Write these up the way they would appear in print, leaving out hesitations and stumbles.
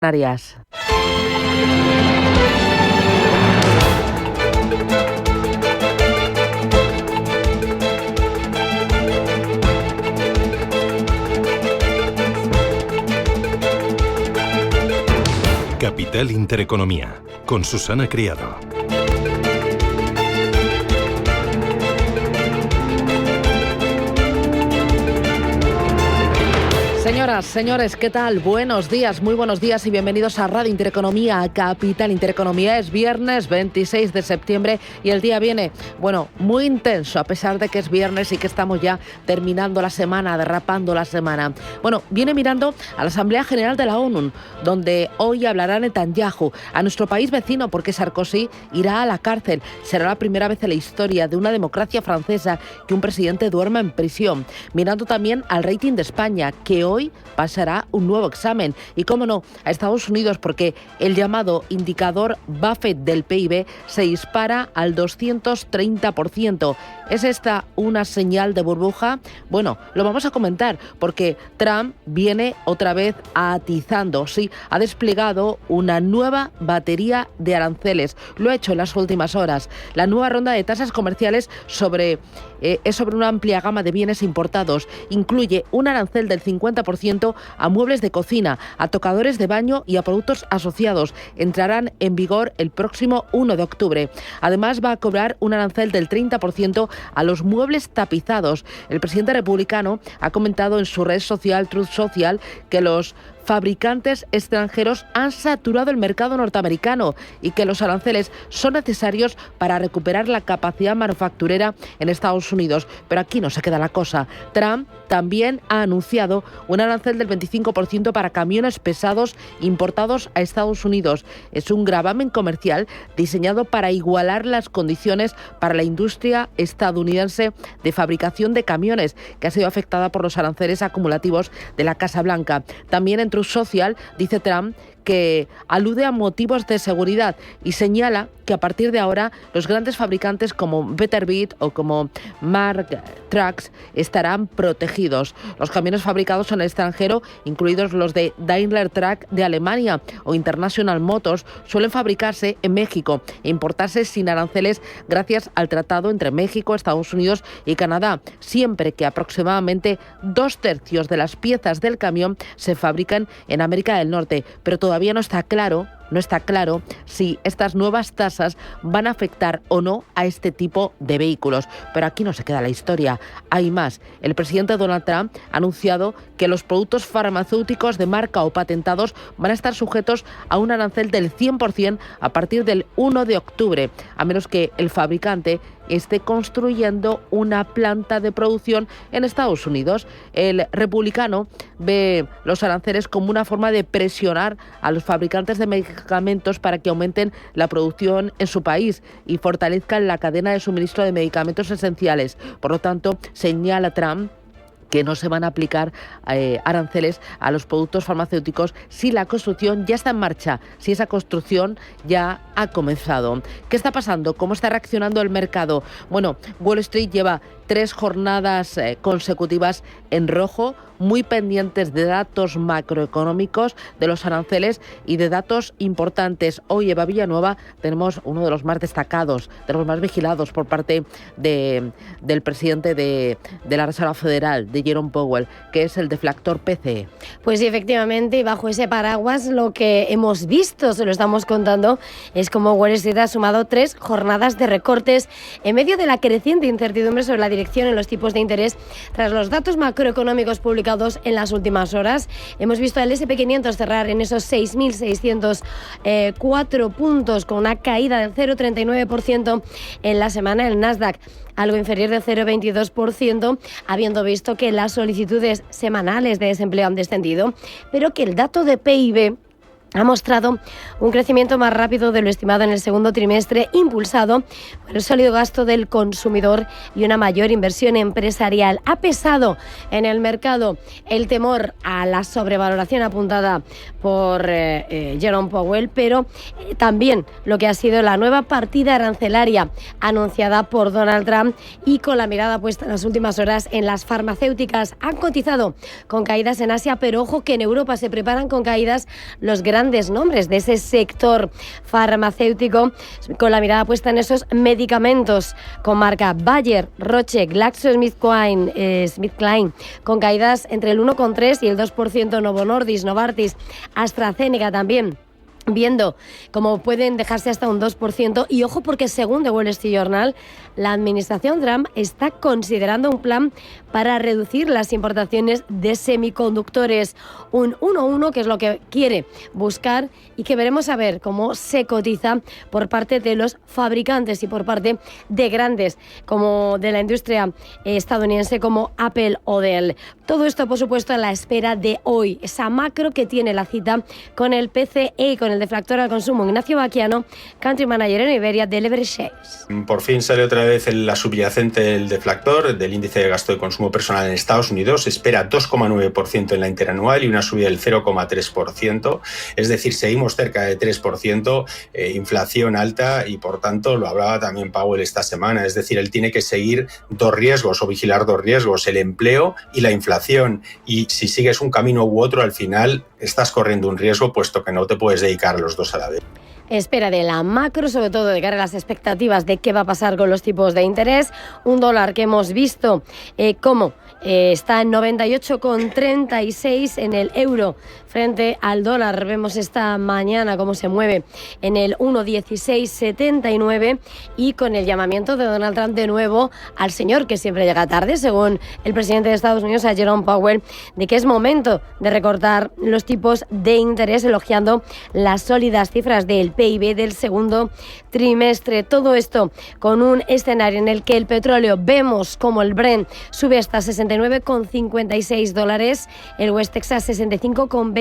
Canarias. Capital Intereconomía, con Susana Criado. Señoras, señores, ¿qué tal? Buenos días, muy buenos días y bienvenidos a Radio Intereconomía, a Capital Intereconomía. Es viernes 26 de septiembre y el día viene, muy intenso, a pesar de que es viernes y que estamos ya terminando la semana, derrapando la semana. Viene mirando a la Asamblea General de la ONU, donde hoy hablará Netanyahu, a nuestro país vecino, porque Sarkozy irá a la cárcel. Será la primera vez en la historia de una democracia francesa que un presidente duerma en prisión. Mirando también al rating de España, que hoy pasará un nuevo examen y, cómo no, a Estados Unidos, porque el llamado indicador Buffett del PIB se dispara al 230%. ¿Es esta una señal de burbuja? Lo vamos a comentar porque Trump viene otra vez atizando. Sí, ha desplegado una nueva batería de aranceles. Lo ha hecho en las últimas horas. La nueva ronda de tasas comerciales es sobre una amplia gama de bienes importados. Incluye un arancel del 50% a muebles de cocina, a tocadores de baño y a productos asociados. Entrarán en vigor el próximo 1 de octubre. Además, va a cobrar un arancel del 30% a los muebles tapizados. El presidente republicano ha comentado en su red social Truth Social que los fabricantes extranjeros han saturado el mercado norteamericano y que los aranceles son necesarios para recuperar la capacidad manufacturera en Estados Unidos. Pero aquí no se queda la cosa. Trump también ha anunciado un arancel del 25% para camiones pesados importados a Estados Unidos. Es un gravamen comercial diseñado para igualar las condiciones para la industria estadounidense de fabricación de camiones, que ha sido afectada por los aranceles acumulativos de la Casa Blanca. También en Truth Social dice Trump que alude a motivos de seguridad y señala que a partir de ahora los grandes fabricantes como Betterbeat o como Mark Trucks estarán protegidos. Los camiones fabricados en el extranjero, incluidos los de Daimler Truck de Alemania o International Motors, suelen fabricarse en México e importarse sin aranceles gracias al tratado entre México, Estados Unidos y Canadá, siempre que aproximadamente 2/3 de las piezas del camión se fabrican en América del Norte. Pero todavía no está claro si estas nuevas tasas van a afectar o no a este tipo de vehículos. Pero aquí no se queda la historia. Hay más. El presidente Donald Trump ha anunciado que los productos farmacéuticos de marca o patentados van a estar sujetos a un arancel del 100% a partir del 1 de octubre, a menos que el fabricante esté construyendo una planta de producción en Estados Unidos. El republicano ve los aranceles como una forma de presionar a los fabricantes de medicamentos para que aumenten la producción en su país y fortalezcan la cadena de suministro de medicamentos esenciales. Por lo tanto, señala Trump que no se van a aplicar aranceles a los productos farmacéuticos si la construcción ya está en marcha, si esa construcción ya ha comenzado. ¿Qué está pasando? ¿Cómo está reaccionando el mercado? Wall Street lleva 3 jornadas consecutivas en rojo, muy pendientes de datos macroeconómicos, de los aranceles y de datos importantes. Hoy, Eva Villanueva, tenemos uno de los más destacados, de los más vigilados por parte del presidente de la Reserva Federal, de Jerome Powell, que es el deflactor PCE. Pues sí, efectivamente, y bajo ese paraguas lo que hemos visto, se lo estamos contando, es como Wall Street ha sumado 3 jornadas de recortes en medio de la creciente incertidumbre sobre la dirección en los tipos de interés tras los datos macroeconómicos publicados en las últimas horas. Hemos visto al S&P 500 cerrar en esos 6.604 puntos con una caída del 0,39% en la semana. El Nasdaq algo inferior del 0,22%, habiendo visto que las solicitudes semanales de desempleo han descendido, pero que el dato de PIB ha mostrado un crecimiento más rápido de lo estimado en el segundo trimestre, impulsado por el sólido gasto del consumidor y una mayor inversión empresarial. Ha pesado en el mercado el temor a la sobrevaloración apuntada por Jerome Powell, pero también lo que ha sido la nueva partida arancelaria anunciada por Donald Trump y con la mirada puesta en las últimas horas en las farmacéuticas. Han cotizado con caídas en Asia, pero ojo que en Europa se preparan con caídas los grandes grandes nombres de ese sector farmacéutico, con la mirada puesta en esos medicamentos con marca Bayer, Roche, GlaxoSmithKline, con caídas entre el 1,3 y el 2%, Novo Nordisk, Novartis, AstraZeneca también, viendo cómo pueden dejarse hasta un 2%. Y ojo, porque según The Wall Street Journal, la administración Trump está considerando un plan para reducir las importaciones de semiconductores. Un 1-1, que es lo que quiere buscar y que veremos a ver cómo se cotiza por parte de los fabricantes y por parte de grandes como de la industria estadounidense como Apple o Dell. Todo esto, por supuesto, a la espera de hoy, esa macro que tiene la cita con el PCE y con el deflactor al consumo. Ignacio Baquiano, Country Manager en Iberia de Leverage Shares. Por fin sale otra vez la subyacente del deflactor del índice de gasto de consumo personal en Estados Unidos. Se espera 2,9% en la interanual y una subida del 0,3%. Es decir, seguimos cerca de 3%, inflación alta y, por tanto, lo hablaba también Powell esta semana. Es decir, él tiene que seguir dos riesgos o vigilar dos riesgos, el empleo y la inflación. Y si sigues un camino u otro, al final estás corriendo un riesgo, puesto que no te puedes dedicar a los dos a la vez. Espera de la macro, sobre todo de cara a las expectativas de qué va a pasar con los tipos de interés. Un dólar que hemos visto cómo está en 98,36 en el euro frente al dólar. Vemos esta mañana cómo se mueve en el 1,1679 y con el llamamiento de Donald Trump de nuevo al señor que siempre llega tarde, según el presidente de Estados Unidos, a Jerome Powell, de que es momento de recortar los tipos de interés, elogiando las sólidas cifras del PIB del segundo trimestre. Todo esto con un escenario en el que el petróleo, vemos como el Brent sube hasta $69,56, el West Texas $65,24,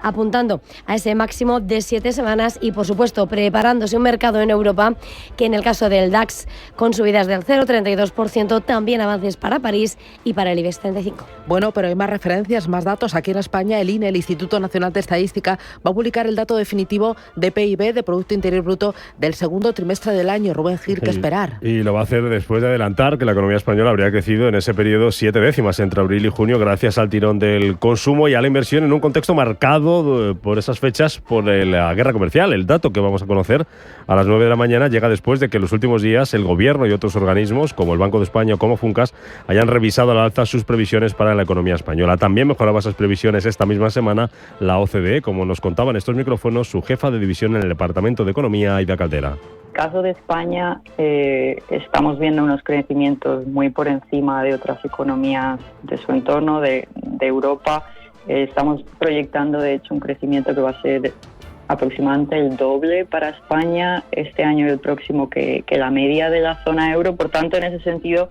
apuntando a ese máximo de 7 semanas y, por supuesto, preparándose un mercado en Europa que, en el caso del DAX, con subidas del 0,32%, también avances para París y para el IBEX 35. Bueno, pero hay más referencias, más datos. Aquí en España, el INE, el Instituto Nacional de Estadística, va a publicar el dato definitivo de PIB, de Producto Interior Bruto, del segundo trimestre del año. Rubén Gil, ¿qué esperar? Y lo va a hacer después de adelantar que la economía española habría crecido en ese periodo 7 décimas entre abril y junio, gracias al tirón del consumo y a la inversión, en un contexto marcado por esas fechas por la guerra comercial. El dato que vamos a conocer a las 9 de la mañana llega después de que en los últimos días el Gobierno y otros organismos, como el Banco de España o como Funcas, hayan revisado al alza sus previsiones para la economía española. También mejoraba esas previsiones esta misma semana la OCDE, como nos contaba en estos micrófonos su jefa de división en el Departamento de Economía, Aida Caldera. Caso de España, estamos viendo unos crecimientos muy por encima de otras economías de su entorno, de Europa. Estamos proyectando, de hecho, un crecimiento que va a ser aproximadamente el doble para España este año y el próximo que la media de la zona euro. Por tanto, en ese sentido,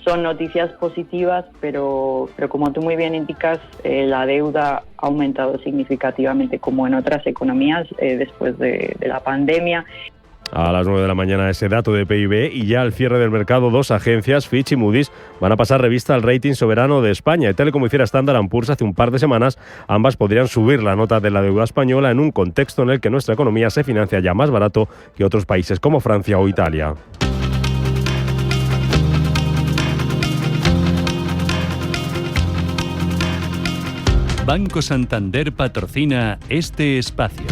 son noticias positivas, pero como tú muy bien indicas, la deuda ha aumentado significativamente, como en otras economías, después de la pandemia. A las 9 de la mañana ese dato de PIB y ya al cierre del mercado dos agencias, Fitch y Moody's, van a pasar revista al rating soberano de España. Y tal y como hiciera Standard & Poor's hace un par de semanas, ambas podrían subir la nota de la deuda española en un contexto en el que nuestra economía se financia ya más barato que otros países como Francia o Italia. Banco Santander patrocina este espacio.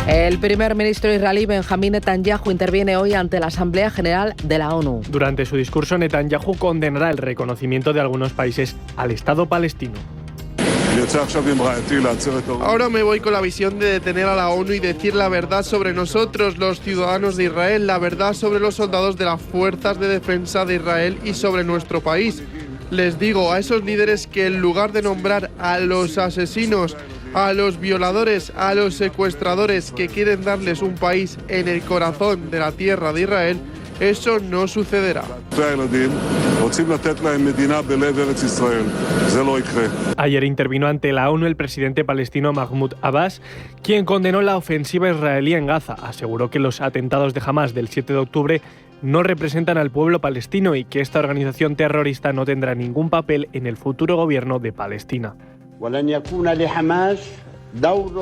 El primer ministro israelí Benjamín Netanyahu interviene hoy ante la Asamblea General de la ONU. Durante su discurso, Netanyahu condenará el reconocimiento de algunos países al Estado palestino. Ahora me voy con la visión de detener a la ONU y decir la verdad sobre nosotros, los ciudadanos de Israel, la verdad sobre los soldados de las fuerzas de defensa de Israel y sobre nuestro país. Les digo a esos líderes que en lugar de nombrar a los asesinos, a los violadores, a los secuestradores que quieren darles un país en el corazón de la tierra de Israel, eso no sucederá. Ayer intervino ante la ONU el presidente palestino Mahmoud Abbas, quien condenó la ofensiva israelí en Gaza. Aseguró que los atentados de Hamás del 7 de octubre no representan al pueblo palestino y que esta organización terrorista no tendrá ningún papel en el futuro gobierno de Palestina.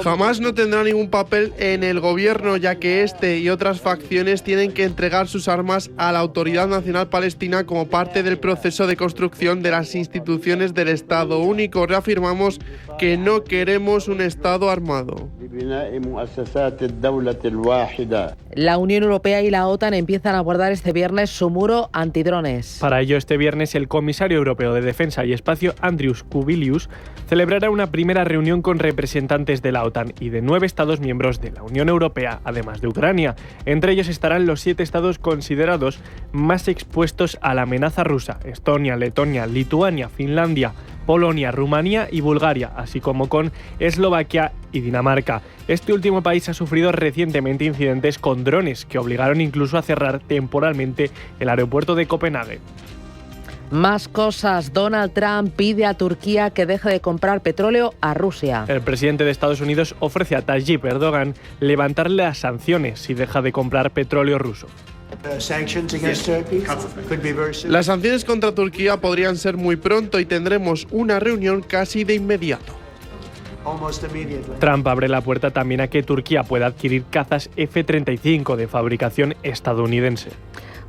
Jamás no tendrá ningún papel en el gobierno, ya que este y otras facciones tienen que entregar sus armas a la Autoridad Nacional Palestina como parte del proceso de construcción de las instituciones del Estado único. Reafirmamos que no queremos un Estado armado. La Unión Europea y la OTAN empiezan a abordar este viernes su muro antidrones. Para ello, este viernes el comisario europeo de Defensa y Espacio, Andrius Kubilius, celebrará una primera reunión con representantes de la OTAN y de 9 Estados miembros de la Unión Europea, además de Ucrania. Entre ellos estarán los 7 estados considerados más expuestos a la amenaza rusa: Estonia, Letonia, Lituania, Finlandia, Polonia, Rumanía y Bulgaria, así como con Eslovaquia y Dinamarca. Este último país ha sufrido recientemente incidentes con drones que obligaron incluso a cerrar temporalmente el aeropuerto de Copenhague. Más cosas. Donald Trump pide a Turquía que deje de comprar petróleo a Rusia. El presidente de Estados Unidos ofrece a Tayyip Erdogan levantar las sanciones si deja de comprar petróleo ruso. Las sanciones contra Turquía podrían ser muy pronto y tendremos una reunión casi de inmediato. Trump abre la puerta también a que Turquía pueda adquirir cazas F-35 de fabricación estadounidense.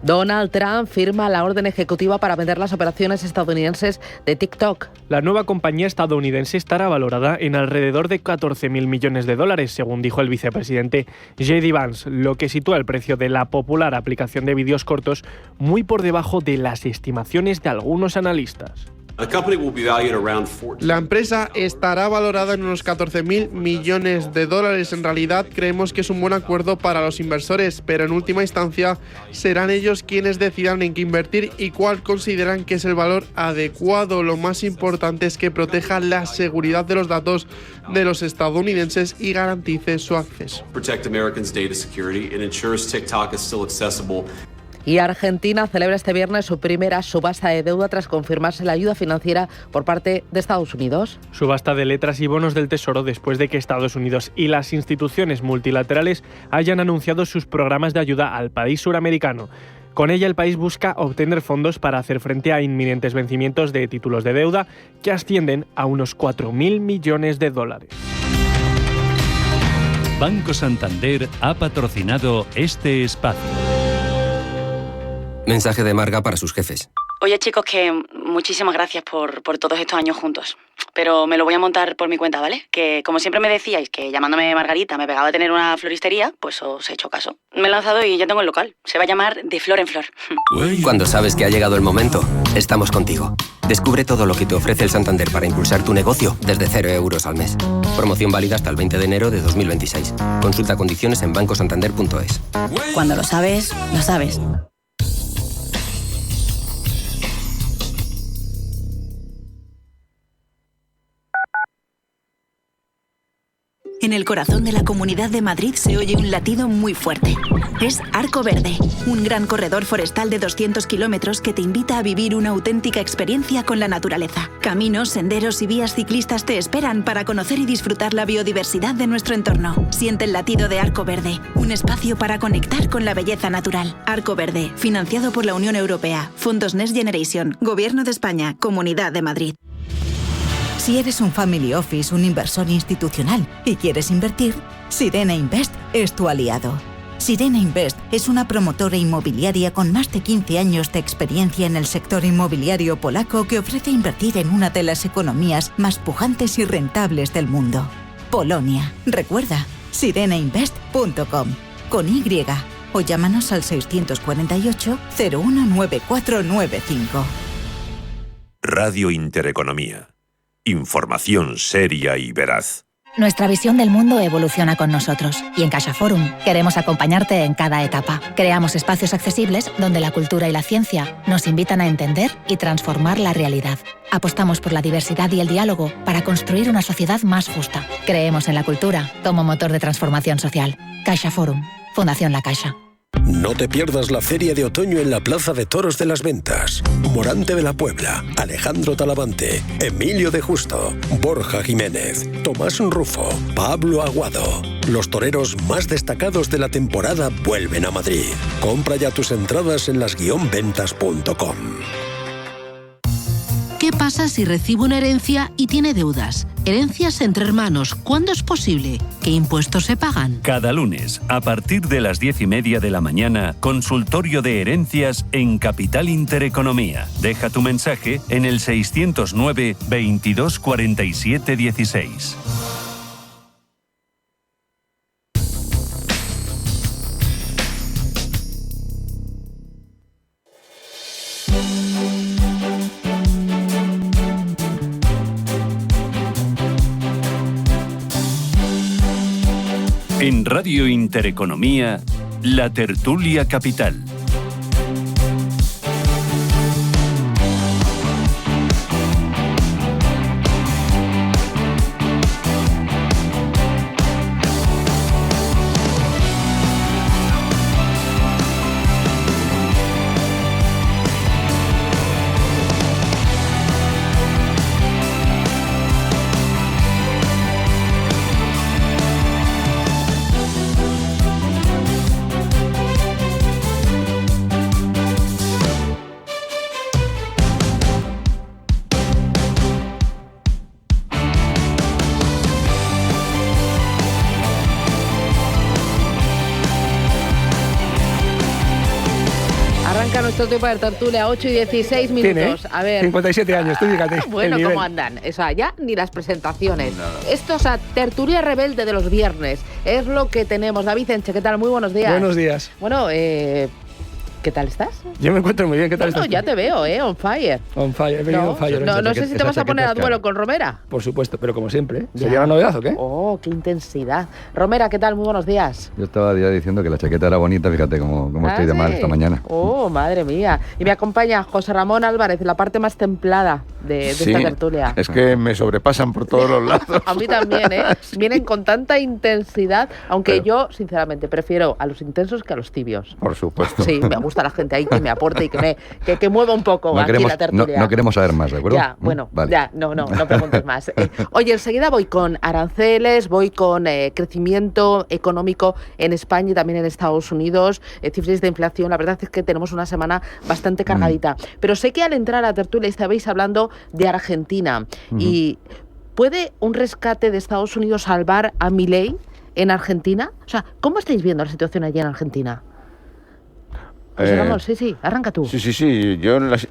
Donald Trump firma la orden ejecutiva para vender las operaciones estadounidenses de TikTok. La nueva compañía estadounidense estará valorada en alrededor de 14.000 millones de dólares, según dijo el vicepresidente J.D. Vance, lo que sitúa el precio de la popular aplicación de vídeos cortos muy por debajo de las estimaciones de algunos analistas. La empresa estará valorada en unos 14.000 millones de dólares. En realidad creemos que es un buen acuerdo para los inversores, pero en última instancia serán ellos quienes decidan en qué invertir y cuál consideran que es el valor adecuado. Lo más importante es que proteja la seguridad de los datos de los estadounidenses y garantice su acceso. Y Argentina celebra este viernes su primera subasta de deuda tras confirmarse la ayuda financiera por parte de Estados Unidos. Subasta de letras y bonos del Tesoro después de que Estados Unidos y las instituciones multilaterales hayan anunciado sus programas de ayuda al país suramericano. Con ella, el país busca obtener fondos para hacer frente a inminentes vencimientos de títulos de deuda que ascienden a unos 4.000 millones de dólares. Banco Santander ha patrocinado este espacio. Mensaje de Marga para sus jefes. Oye, chicos, que muchísimas gracias por todos estos años juntos. Pero me lo voy a montar por mi cuenta, ¿vale? Que como siempre me decíais que llamándome Margarita me pegaba a tener una floristería, pues os he hecho caso. Me he lanzado y ya tengo el local. Se va a llamar De Flor en Flor. Cuando sabes que ha llegado el momento, estamos contigo. Descubre todo lo que te ofrece el Santander para impulsar tu negocio desde 0 euros al mes. Promoción válida hasta el 20 de enero de 2026. Consulta condiciones en bancosantander.es. Cuando lo sabes, lo sabes. En el corazón de la Comunidad de Madrid se oye un latido muy fuerte. Es Arco Verde, un gran corredor forestal de 200 kilómetros que te invita a vivir una auténtica experiencia con la naturaleza. Caminos, senderos y vías ciclistas te esperan para conocer y disfrutar la biodiversidad de nuestro entorno. Siente el latido de Arco Verde, un espacio para conectar con la belleza natural. Arco Verde, financiado por la Unión Europea, Fondos Next Generation, Gobierno de España, Comunidad de Madrid. Si eres un family office, un inversor institucional y quieres invertir, Sirena Invest es tu aliado. Sirena Invest es una promotora inmobiliaria con más de 15 años de experiencia en el sector inmobiliario polaco que ofrece invertir en una de las economías más pujantes y rentables del mundo. Polonia. Recuerda, sirenainvest.com con Y o llámanos al 648 019495. Radio Intereconomía. Información seria y veraz. Nuestra visión del mundo evoluciona con nosotros y en CaixaForum queremos acompañarte en cada etapa. Creamos espacios accesibles donde la cultura y la ciencia nos invitan a entender y transformar la realidad. Apostamos por la diversidad y el diálogo para construir una sociedad más justa. Creemos en la cultura como motor de transformación social. CaixaForum, Fundación La Caixa. No te pierdas la Feria de Otoño en la Plaza de Toros de las Ventas. Morante de la Puebla, Alejandro Talavante, Emilio de Justo, Borja Jiménez, Tomás Rufo, Pablo Aguado. Los toreros más destacados de la temporada vuelven a Madrid. Compra ya tus entradas en las-ventas.com. ¿Qué pasa pasa si recibe una herencia y tiene deudas? Herencias entre hermanos, ¿cuándo es posible? ¿Qué impuestos se pagan? Cada lunes, a partir de las 10:30 de la mañana, consultorio de herencias en Capital Intereconomía. Deja tu mensaje en el 609 22 47 16. En Radio Intereconomía, la tertulia capital. Nuestro tiempo de tertulia, 8 y 16 minutos. Tiene, a ver. 57 años, tú fíjate. Bueno, ¿cómo andan? O sea, ya ni las presentaciones. Nada. Esto es tertulia rebelde de los viernes. Es lo que tenemos. David Enche, ¿qué tal? Muy buenos días. Buenos días. Bueno, ¿qué tal estás? Yo me encuentro muy bien, ¿qué tal estás? Ya te veo, on fire. On fire, he venido on fire. No sé si te vas a poner a duelo con Romera. Por supuesto, pero como siempre. ¿Sería una novedad o qué? Oh, qué intensidad. Romera, ¿qué tal? Muy buenos días. Yo estaba ya diciendo que la chaqueta era bonita, fíjate cómo estoy de mal esta mañana. Oh, madre mía. Y me acompaña José Ramón Álvarez, la parte más templada de esta tertulia. Es que me sobrepasan por todos los lados. A mí también, ¿eh? Vienen con tanta intensidad, aunque yo, sinceramente, prefiero a los intensos que a los tibios. Por supuesto. Sí, me gusta la gente ahí que me aporte y que mueva un poco aquí la tertulia. No queremos saber más, ¿de acuerdo? Ya, bueno, vale. ya, no preguntes más. Oye, enseguida voy con aranceles, voy con crecimiento económico en España y también en Estados Unidos, cifras de inflación. La verdad es que tenemos una semana bastante cargadita. Pero sé que al entrar a la tertulia estabais hablando de Argentina. Y ¿puede un rescate de Estados Unidos salvar a Milei en Argentina? O sea, ¿cómo estáis viendo la situación allí en Argentina? José Ramón, sí, arranca tú. Sí.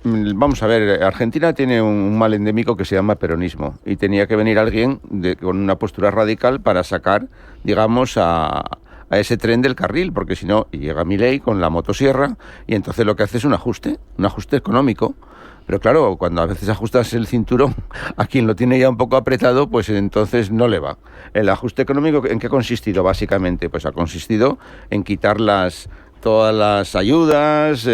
Vamos a ver, Argentina tiene un mal endémico que se llama peronismo y tenía que venir alguien con una postura radical para sacar, digamos, a ese tren del carril, porque si no, llega Milei con la motosierra y entonces lo que hace es un ajuste económico. Pero claro, cuando a veces ajustas el cinturón a quien lo tiene ya un poco apretado, pues entonces no le va. El ajuste económico, ¿en qué ha consistido básicamente? Pues ha consistido en quitar todas las ayudas,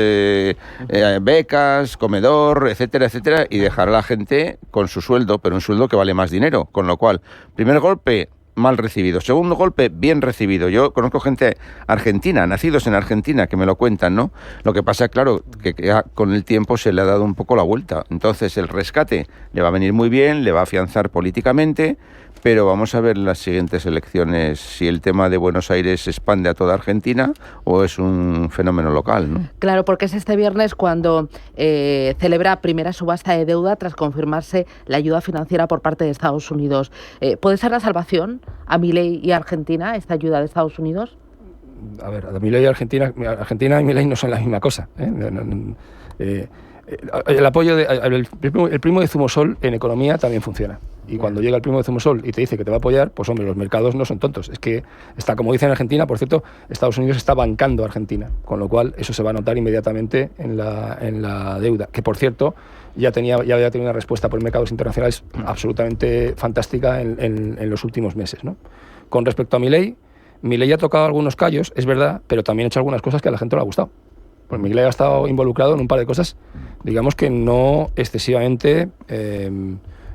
becas, comedor, etcétera, etcétera, y dejar a la gente con su sueldo, pero un sueldo que vale más dinero. Con lo cual, primer golpe, mal recibido. Segundo golpe, bien recibido. Yo conozco gente argentina, nacidos en Argentina, que me lo cuentan, ¿no? Lo que pasa, claro, que con el tiempo se le ha dado un poco la vuelta. Entonces, el rescate le va a venir muy bien, le va a afianzar políticamente, pero vamos a ver las siguientes elecciones si el tema de Buenos Aires se expande a toda Argentina o es un fenómeno local, ¿no? Claro, porque es este viernes cuando celebra primera subasta de deuda tras confirmarse la ayuda financiera por parte de Estados Unidos. ¿Puede ser la salvación a Milei y a Argentina esta ayuda de Estados Unidos? A ver, a Milei y Argentina y Milei no son la misma cosa, ¿eh? El apoyo el primo de Zumosol en economía también funciona. Y cuando llega el primo de Zumosol y te dice que te va a apoyar, pues hombre, los mercados no son tontos. Es que está, como dicen en Argentina, por cierto, Estados Unidos está bancando a Argentina, con lo cual eso se va a notar inmediatamente en la deuda, que por cierto ya había tenido una respuesta por mercados internacionales absolutamente fantástica en los últimos meses, ¿no? Con respecto a Milei ha tocado algunos callos, es verdad, pero también ha hecho algunas cosas que a la gente no le ha gustado. Pues Milei ha estado involucrado en un par de cosas, digamos que no excesivamente,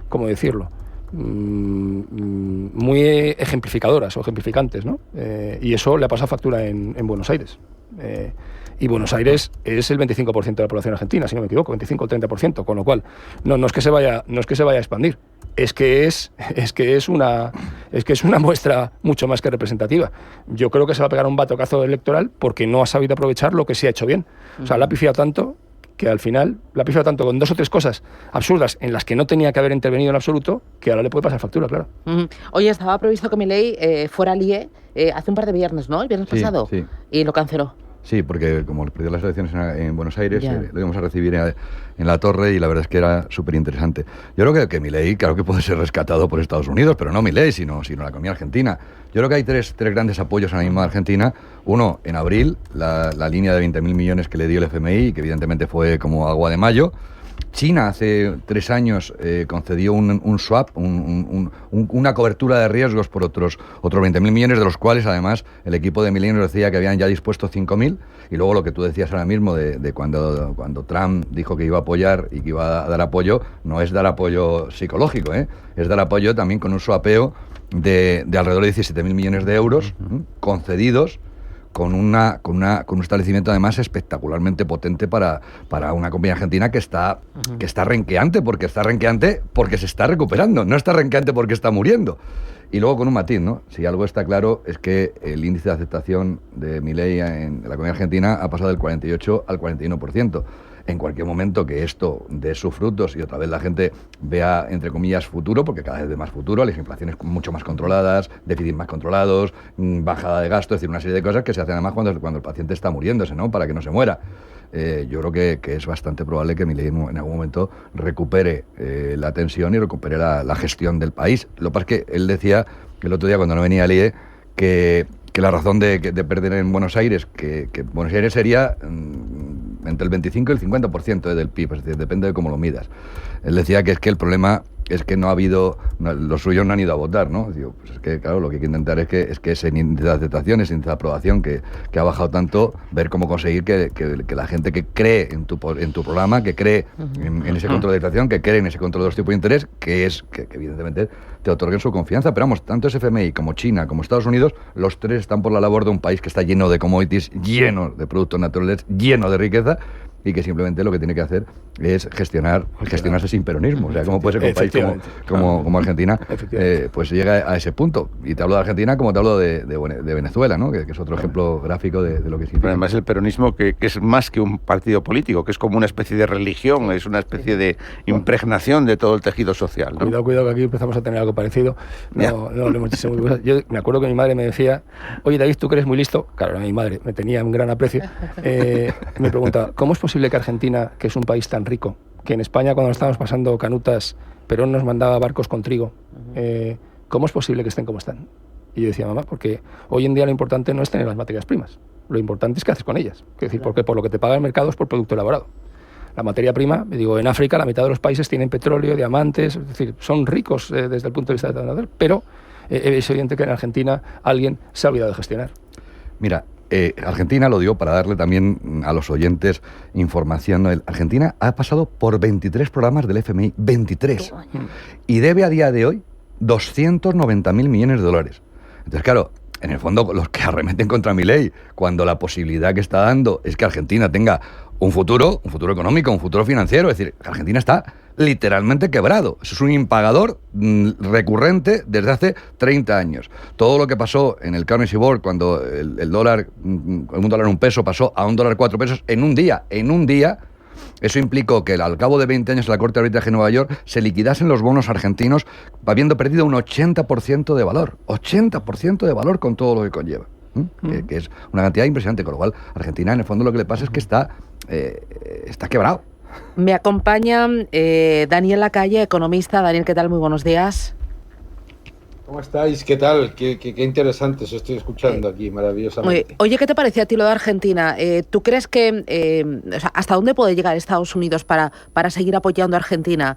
¿cómo decirlo?, muy ejemplificadoras o ejemplificantes, ¿no? Y eso le ha pasado factura en Buenos Aires. Y Buenos Aires es el 25% de la población argentina, si no me equivoco, 25 o 30%, con lo cual no es que se vaya a expandir. Es que es una muestra mucho más que representativa. Yo creo que se va a pegar un batocazo electoral porque no ha sabido aprovechar lo que se ha hecho bien. O sea, la ha pifiado tanto que al final la ha pisado tanto con 2 o 3 cosas absurdas en las que no tenía que haber intervenido en absoluto, que ahora le puede pasar factura, claro. Oye, estaba previsto que Milei fuera al IE hace un par de viernes, ¿no? El viernes pasado. Sí. Y lo canceló. Sí, porque como perdió las elecciones en Buenos Aires, lo íbamos a recibir en la torre y la verdad es que era súper interesante. Yo creo que Milei, claro que puede ser rescatado por Estados Unidos, pero no Milei, sino la economía argentina. Yo creo que hay tres grandes apoyos ahora mismo a Argentina. Uno, en abril, la línea de 20.000 millones que le dio el FMI, que evidentemente fue como agua de mayo. China hace 3 años concedió un swap, una cobertura de riesgos por otros 20.000 millones, de los cuales además el equipo de Milei nos decía que habían ya dispuesto 5.000, y luego lo que tú decías ahora mismo de cuando Trump dijo que iba a apoyar y que iba a dar apoyo, no es dar apoyo psicológico, es dar apoyo también con un swapeo de alrededor de 17.000 millones de euros concedidos, con un establecimiento además espectacularmente potente para una compañía argentina que está renqueante porque se está recuperando, no está renqueante porque está muriendo. Y luego con un matiz, ¿no? Si algo está claro es que el índice de aceptación de Milei en la economía argentina ha pasado del 48 al 41%. En cualquier momento que esto dé sus frutos y otra vez la gente vea, entre comillas, futuro, porque cada vez ve más futuro, las inflaciones mucho más controladas, déficits más controlados, bajada de gasto, es decir, una serie de cosas que se hacen además cuando el paciente está muriéndose, ¿no? Para que no se muera. Yo creo que es bastante probable que Milei en algún momento recupere la tensión y recupere la gestión del país. Lo que pasa es que él decía el otro día cuando no venía al IE que la razón de perder en Buenos Aires, que Buenos Aires sería entre el 25 y el 50% del PIB, es decir, depende de cómo lo midas. Él decía que es que el problema es que los suyos no han ido a votar, ¿no? Digo, pues es que, claro, lo que hay que intentar es que ese índice de aceptación, ese índice de aprobación que ha bajado tanto, ver cómo conseguir que la gente que cree en tu programa, que cree en ese control de inflación, que cree en ese control de los tipos de interés, que evidentemente te otorguen su confianza. Pero vamos, tanto FMI como China como Estados Unidos, los tres están por la labor de un país que está lleno de commodities, lleno de productos naturales, lleno de riqueza, y que simplemente lo que tiene que hacer es gestionarse sin peronismo. O sea, ¿cómo puede ser que un país como Argentina pues llega a ese punto? Y te hablo de Argentina como te hablo de Venezuela, ¿no? Que es otro ejemplo gráfico de lo que significa. Pero además el peronismo que es más que un partido político, que es como una especie de religión, es una especie de impregnación de todo el tejido social, ¿no? Cuidado, que aquí empezamos a tener algo parecido. No hablemos muchísimo de cosas. Yo me acuerdo que mi madre me decía, oye David, tú que eres muy listo, claro, mi madre me tenía un gran aprecio, me preguntaba, ¿cómo es posible que Argentina, que es un país tan rico, que en España cuando estábamos pasando canutas, Perón nos mandaba barcos con trigo, ¿cómo es posible que estén como están? Y yo decía, mamá, porque hoy en día lo importante no es tener las materias primas, lo importante es qué haces con ellas. Es decir, porque por lo que te paga el mercado es por producto elaborado. La materia prima, digo, en África la mitad de los países tienen petróleo, diamantes, es decir, son ricos desde el punto de vista de pero es evidente que en Argentina alguien se ha olvidado de gestionar. Mira, Argentina, lo digo para darle también a los oyentes información, ¿no? Argentina ha pasado por 23 programas del FMI, 23, y debe a día de hoy 290.000 millones de dólares. Entonces, claro, en el fondo los que arremeten contra Milei, cuando la posibilidad que está dando es que Argentina tenga un futuro económico, un futuro financiero, es decir, Argentina está literalmente quebrado. Eso es un impagador recurrente desde hace 30 años. Todo lo que pasó en el currency board cuando el dólar, un dólar un peso pasó a $1.04 en un día, eso implicó que al cabo de 20 años en la Corte de Arbitraje de Nueva York se liquidasen los bonos argentinos habiendo perdido un 80% de valor. 80% de valor con todo lo que conlleva. Que es una cantidad impresionante, con lo cual Argentina en el fondo lo que le pasa es que está quebrado. Me acompaña Daniel Lacalle, economista. Daniel, ¿qué tal? Muy buenos días. ¿Cómo estáis? ¿Qué tal? Qué interesante, os estoy escuchando aquí maravillosamente. Oye, ¿qué te parecía a ti lo de Argentina? ¿Tú crees que, hasta dónde puede llegar Estados Unidos para seguir apoyando a Argentina?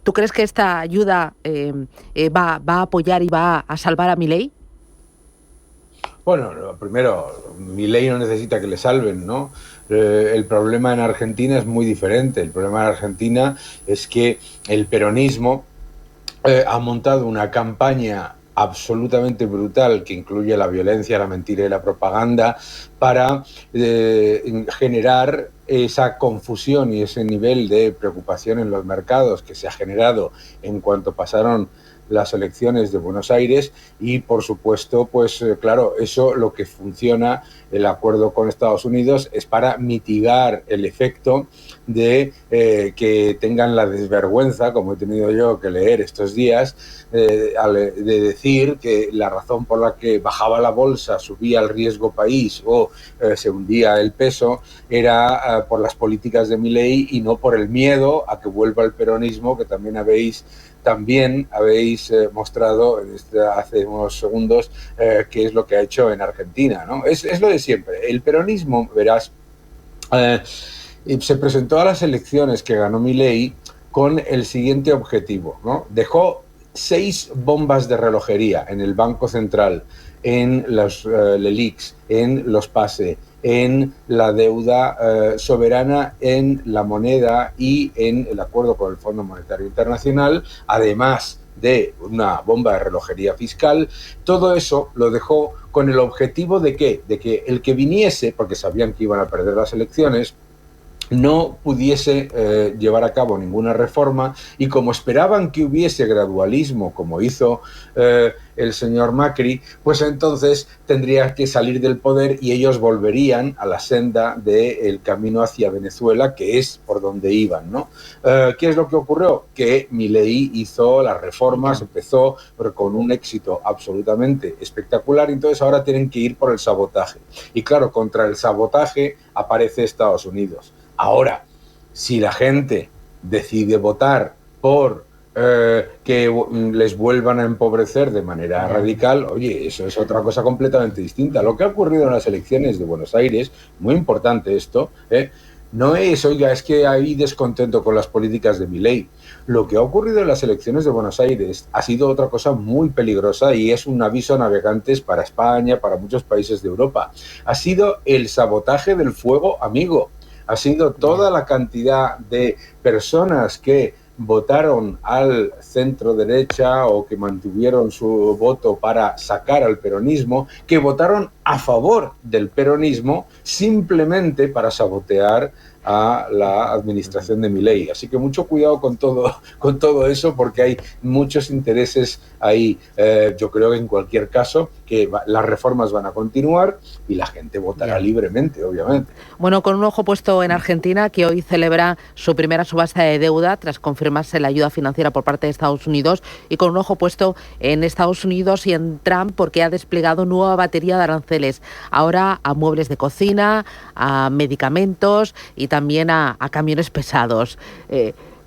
¿Tú crees que esta ayuda va a apoyar y va a salvar a Milei? Bueno, primero, Milei no necesita que le salven, ¿no? El problema en Argentina es muy diferente. El problema en Argentina es que el peronismo ha montado una campaña absolutamente brutal que incluye la violencia, la mentira y la propaganda para generar esa confusión y ese nivel de preocupación en los mercados que se ha generado en cuanto pasaron las elecciones de Buenos Aires y, por supuesto, pues claro, eso lo que funciona, el acuerdo con Estados Unidos, es para mitigar el efecto de que tengan la desvergüenza, como he tenido yo que leer estos días, de decir que la razón por la que bajaba la bolsa, subía el riesgo país o se hundía el peso era por las políticas de Milei y no por el miedo a que vuelva el peronismo, que también habéis mostrado hace unos segundos qué es lo que ha hecho en Argentina, ¿no? Es lo de siempre. El peronismo, verás, se presentó a las elecciones que ganó Milei con el siguiente objetivo, ¿no? Dejó 6 bombas de relojería en el Banco Central, en los LELIQs, en los PASE, en la deuda soberana, en la moneda y en el acuerdo con el Fondo Monetario Internacional, además de una bomba de relojería fiscal. Todo eso lo dejó con el objetivo de ¿qué? De que el que viniese, porque sabían que iban a perder las elecciones, no pudiese llevar a cabo ninguna reforma, y como esperaban que hubiese gradualismo, como hizo el señor Macri, pues entonces tendría que salir del poder y ellos volverían a la senda del camino hacia Venezuela, que es por donde iban, ¿no? ¿Qué es lo que ocurrió? Que Milei hizo las reformas, empezó con un éxito absolutamente espectacular, y entonces ahora tienen que ir por el sabotaje. Y claro, contra el sabotaje aparece Estados Unidos. Ahora, si la gente decide votar por que les vuelvan a empobrecer de manera radical, oye, eso es otra cosa completamente distinta. Lo que ha ocurrido en las elecciones de Buenos Aires, muy importante esto, no es, oiga, es que hay descontento con las políticas de Milei. Lo que ha ocurrido en las elecciones de Buenos Aires ha sido otra cosa muy peligrosa, y es un aviso a navegantes para España, para muchos países de Europa. Ha sido el sabotaje del fuego amigo. Ha sido toda la cantidad de personas que votaron al centro derecha o que mantuvieron su voto para sacar al peronismo, que votaron a favor del peronismo simplemente para sabotear a la administración de Milei. Así que mucho cuidado con todo eso, porque hay muchos intereses ahí. Yo creo que en cualquier caso que las reformas van a continuar y la gente votará libremente, obviamente. Bueno, con un ojo puesto en Argentina, que hoy celebra su primera subasta de deuda tras confirmarse la ayuda financiera por parte de Estados Unidos, y con un ojo puesto en Estados Unidos y en Trump, porque ha desplegado nueva batería de aranceles, ahora a muebles de cocina, a medicamentos y también a camiones pesados.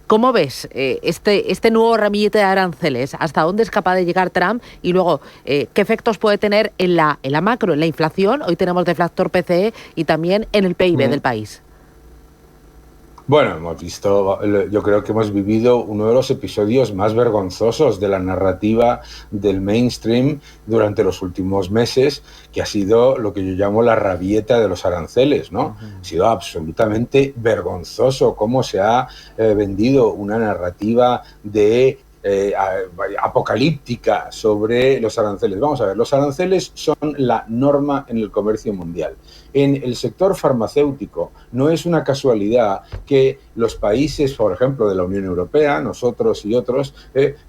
¿Cómo ves este nuevo ramillete de aranceles? ¿Hasta dónde es capaz de llegar Trump? Y luego, ¿qué efectos puede tener en la macro, en la inflación? Hoy tenemos deflactor PCE y también en el PIB del país. Bueno, hemos visto, yo creo que hemos vivido uno de los episodios más vergonzosos de la narrativa del mainstream durante los últimos meses, que ha sido lo que yo llamo la rabieta de los aranceles, ¿no? Ha sido absolutamente vergonzoso cómo se ha vendido una narrativa de apocalíptica sobre los aranceles. Vamos a ver, los aranceles son la norma en el comercio mundial. En el sector farmacéutico no es una casualidad que los países, por ejemplo, de la Unión Europea, nosotros y otros,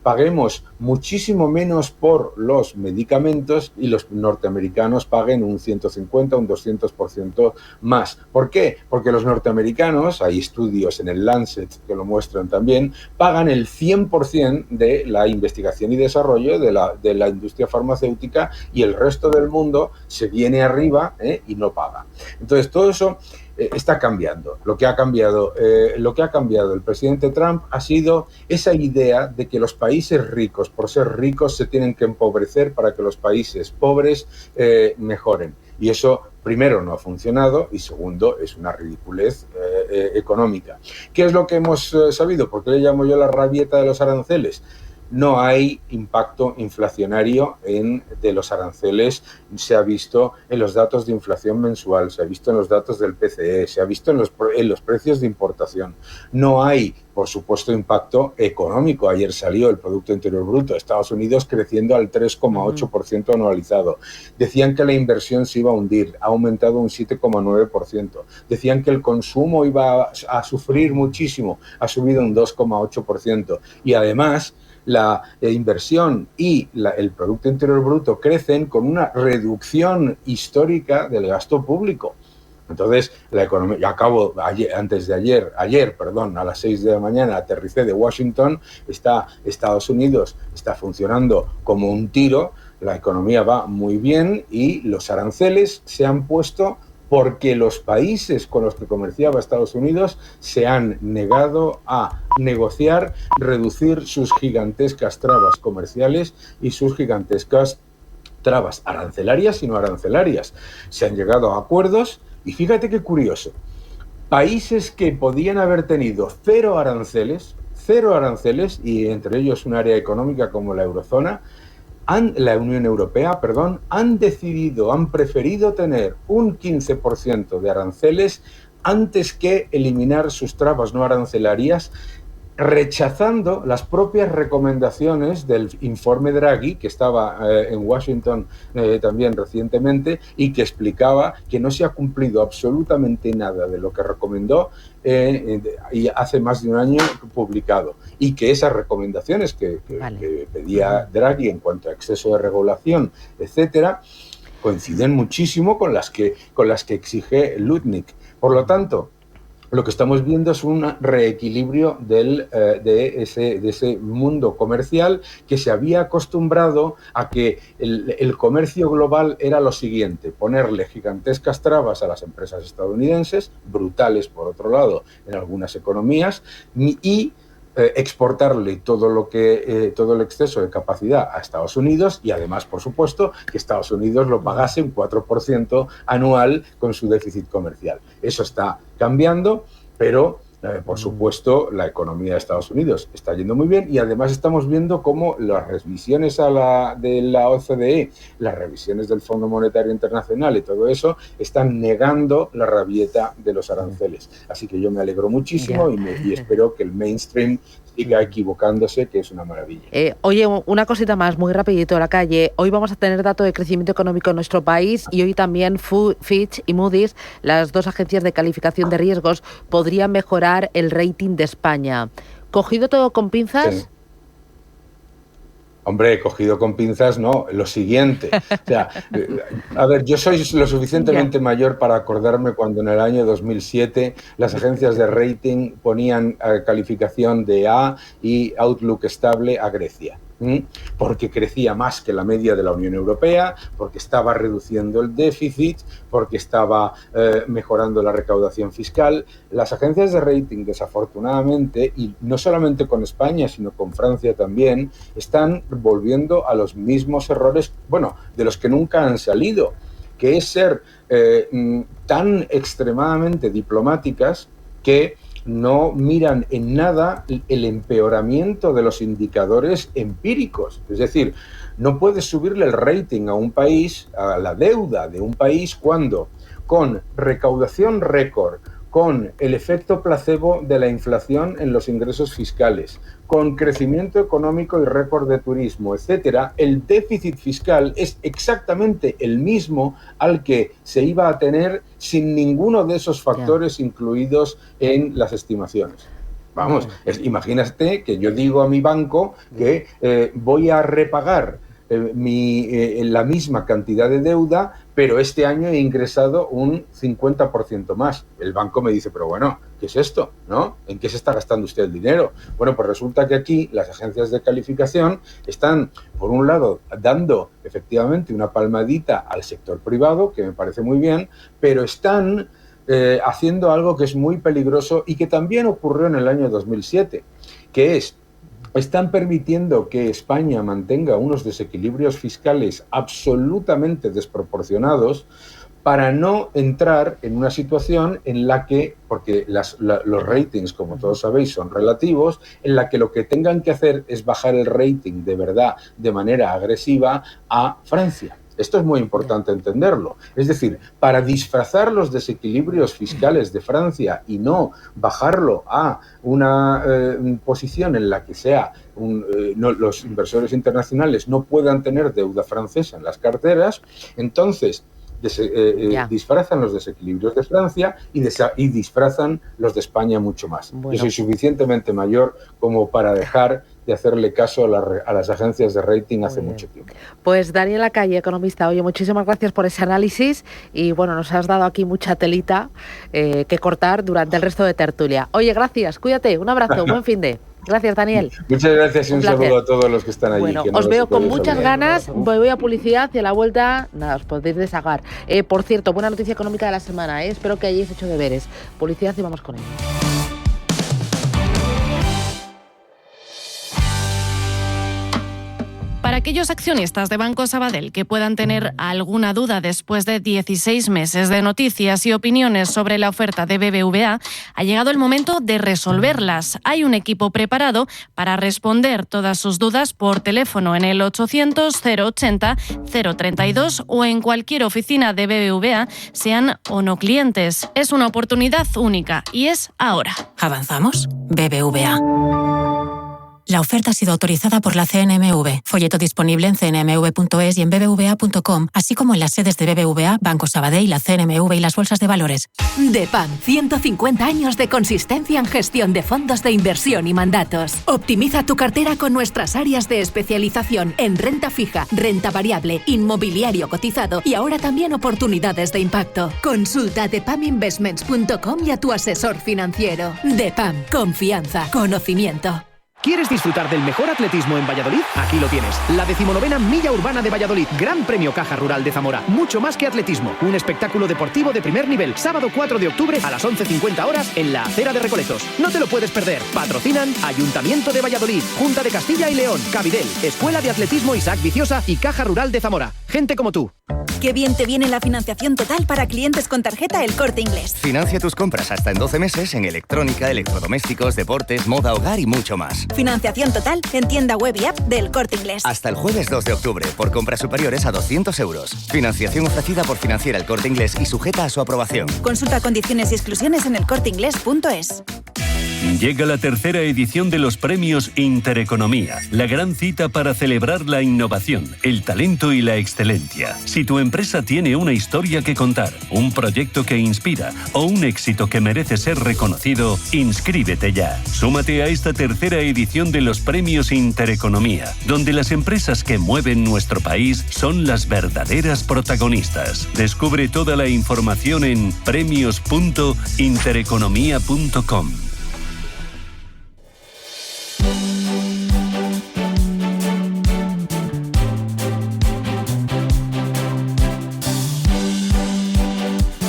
paguemos muchísimo menos por los medicamentos y los norteamericanos paguen un 150, un 200% más. ¿Por qué? Porque los norteamericanos, hay estudios en el Lancet que lo muestran también, pagan el 100% de la investigación y desarrollo de la industria farmacéutica, y el resto del mundo se viene arriba y no paga. Entonces, todo eso está cambiando. Lo que ha cambiado el presidente Trump ha sido esa idea de que los países ricos, por ser ricos, se tienen que empobrecer para que los países pobres mejoren. Y eso, primero, no ha funcionado, y segundo, es una ridiculez económica. ¿Qué es lo que hemos sabido? ¿Por qué le llamo yo la rabieta de los aranceles? No hay impacto inflacionario de los aranceles. Se ha visto en los datos de inflación mensual, se ha visto en los datos del PCE, se ha visto en los precios de importación. No hay, por supuesto, impacto económico. Ayer salió el Producto Interior Bruto de Estados Unidos creciendo al 3,8% anualizado. Decían que la inversión se iba a hundir, ha aumentado un 7,9%. Decían que el consumo iba a sufrir muchísimo, ha subido un 2,8%. Y además, la inversión y el Producto Interior Bruto crecen con una reducción histórica del gasto público. Entonces, la economía, yo acabo ayer, a las 6 de la mañana aterricé de Washington, Estados Unidos está funcionando como un tiro, la economía va muy bien y los aranceles se han puesto porque los países con los que comerciaba Estados Unidos se han negado a negociar, reducir sus gigantescas trabas comerciales y sus gigantescas trabas arancelarias y no arancelarias. Se han llegado a acuerdos. Y fíjate qué curioso, países que podían haber tenido cero aranceles, y entre ellos un área económica como la eurozona, la Unión Europea, han preferido tener un 15% de aranceles antes que eliminar sus trabas no arancelarias, rechazando las propias recomendaciones del informe Draghi, que estaba en Washington también recientemente, y que explicaba que no se ha cumplido absolutamente nada de lo que recomendó y hace más de un año publicado, y que esas recomendaciones que pedía Draghi en cuanto a exceso de regulación, etcétera, coinciden muchísimo con las que exige Lutnick. Por lo tanto, lo que estamos viendo es un reequilibrio de ese mundo comercial que se había acostumbrado a que el comercio global era lo siguiente: ponerle gigantescas trabas a las empresas estadounidenses, brutales por otro lado en algunas economías, y exportarle todo el exceso de capacidad a Estados Unidos, y además, por supuesto, que Estados Unidos lo pagase un 4% anual con su déficit comercial. Eso está cambiando, pero por supuesto la economía de Estados Unidos está yendo muy bien, y además estamos viendo cómo las revisiones de la OCDE, las revisiones del Fondo Monetario Internacional y todo eso están negando la rabieta de los aranceles. Así que yo me alegro muchísimo y espero que el mainstream siga equivocándose, que es una maravilla. Oye, una cosita más, muy rapidito a la calle. Hoy vamos a tener dato de crecimiento económico en nuestro país, y hoy también Fitch y Moody's, las dos agencias de calificación de riesgos, podrían mejorar el rating de España. ¿Cogido todo con pinzas? Sí. Hombre, cogido con pinzas, no, lo siguiente. O sea, a ver, yo soy lo suficientemente mayor para acordarme cuando en el año 2007 las agencias de rating ponían calificación de A y Outlook estable a Grecia. Porque crecía más que la media de la Unión Europea, porque estaba reduciendo el déficit, porque estaba mejorando la recaudación fiscal. Las agencias de rating, desafortunadamente, y no solamente con España, sino con Francia también, están volviendo a los mismos errores, de los que nunca han salido, que es ser tan extremadamente diplomáticas que no miran en nada el empeoramiento de los indicadores empíricos. Es decir, no puedes subirle el rating a un país, a la deuda de un país, cuando con recaudación récord, con el efecto placebo de la inflación en los ingresos fiscales, con crecimiento económico y récord de turismo, etcétera, el déficit fiscal es exactamente el mismo al que se iba a tener sin ninguno de esos factores incluidos en las estimaciones. Vamos, imagínate que yo digo a mi banco que voy a repagar la misma cantidad de deuda, pero este año he ingresado un 50% más. El banco me dice, pero bueno, ¿qué es esto? ¿No? ¿En qué se está gastando usted el dinero? Bueno, pues resulta que aquí las agencias de calificación están, por un lado, dando efectivamente una palmadita al sector privado, que me parece muy bien, pero están haciendo algo que es muy peligroso y que también ocurrió en el año 2007, que están permitiendo que España mantenga unos desequilibrios fiscales absolutamente desproporcionados para no entrar en una situación en la que, porque los ratings, como todos sabéis, son relativos, en la que lo que tengan que hacer es bajar el rating de verdad de manera agresiva a Francia. Esto es muy importante entenderlo. Es decir, para disfrazar los desequilibrios fiscales de Francia y no bajarlo a una posición en la que los inversores internacionales no puedan tener deuda francesa en las carteras, entonces disfrazan los desequilibrios de Francia y disfrazan los de España mucho más. Bueno. Yo soy suficientemente mayor como para dejar de hacerle caso a las agencias de rating hace mucho tiempo. Pues Daniel Lacalle, economista, oye, muchísimas gracias por ese análisis y bueno, nos has dado aquí mucha telita que cortar durante el resto de tertulia. Oye, gracias, cuídate, un abrazo, buen fin de. Gracias, Daniel. Muchas gracias y un saludo a todos los que están allí. Bueno, os veo con muchas ganas, voy a publicidad y a la vuelta, nada, os podéis desahogar. Por cierto, buena noticia económica de la semana, espero que hayáis hecho deberes. Publicidad y vamos con ello. Para aquellos accionistas de Banco Sabadell que puedan tener alguna duda después de 16 meses de noticias y opiniones sobre la oferta de BBVA, ha llegado el momento de resolverlas. Hay un equipo preparado para responder todas sus dudas por teléfono en el 800-080-032 o en cualquier oficina de BBVA, sean o no clientes. Es una oportunidad única y es ahora. ¿Avanzamos? BBVA. La oferta ha sido autorizada por la CNMV. Folleto disponible en cnmv.es y en bbva.com, así como en las sedes de BBVA, Banco Sabadell, la CNMV y las bolsas de valores. DEPAM, 150 años de consistencia en gestión de fondos de inversión y mandatos. Optimiza tu cartera con nuestras áreas de especialización en renta fija, renta variable, inmobiliario cotizado y ahora también oportunidades de impacto. Consulta depaminvestments.com y a tu asesor financiero. DEPAM, confianza, conocimiento. ¿Quieres disfrutar del mejor atletismo en Valladolid? Aquí lo tienes. La 19ª Milla Urbana de Valladolid. Gran Premio Caja Rural de Zamora. Mucho más que atletismo. Un espectáculo deportivo de primer nivel. Sábado 4 de octubre a las 11:50 horas en la Acera de Recoletos. No te lo puedes perder. Patrocinan Ayuntamiento de Valladolid, Junta de Castilla y León, Cabidel, Escuela de Atletismo Isaac Viciosa y Caja Rural de Zamora. Gente como tú. Qué bien te viene la financiación total para clientes con tarjeta El Corte Inglés. Financia tus compras hasta en 12 meses en electrónica, electrodomésticos, deportes, moda, hogar y mucho más. Financiación total en tienda web y app del Corte Inglés. Hasta el jueves 2 de octubre por compras superiores a 200 euros. Financiación ofrecida por Financiera El Corte Inglés y sujeta a su aprobación. Consulta condiciones y exclusiones en elcorteinglés.es. Llega la tercera edición de los premios Intereconomía, la gran cita para celebrar la innovación, el talento y la excelencia. Si tu empresa tiene una historia que contar, un proyecto que inspira o un éxito que merece ser reconocido, inscríbete ya. Súmate a esta tercera edición de los premios Intereconomía, donde las empresas que mueven nuestro país son las verdaderas protagonistas. Descubre toda la información en premios.intereconomía.com.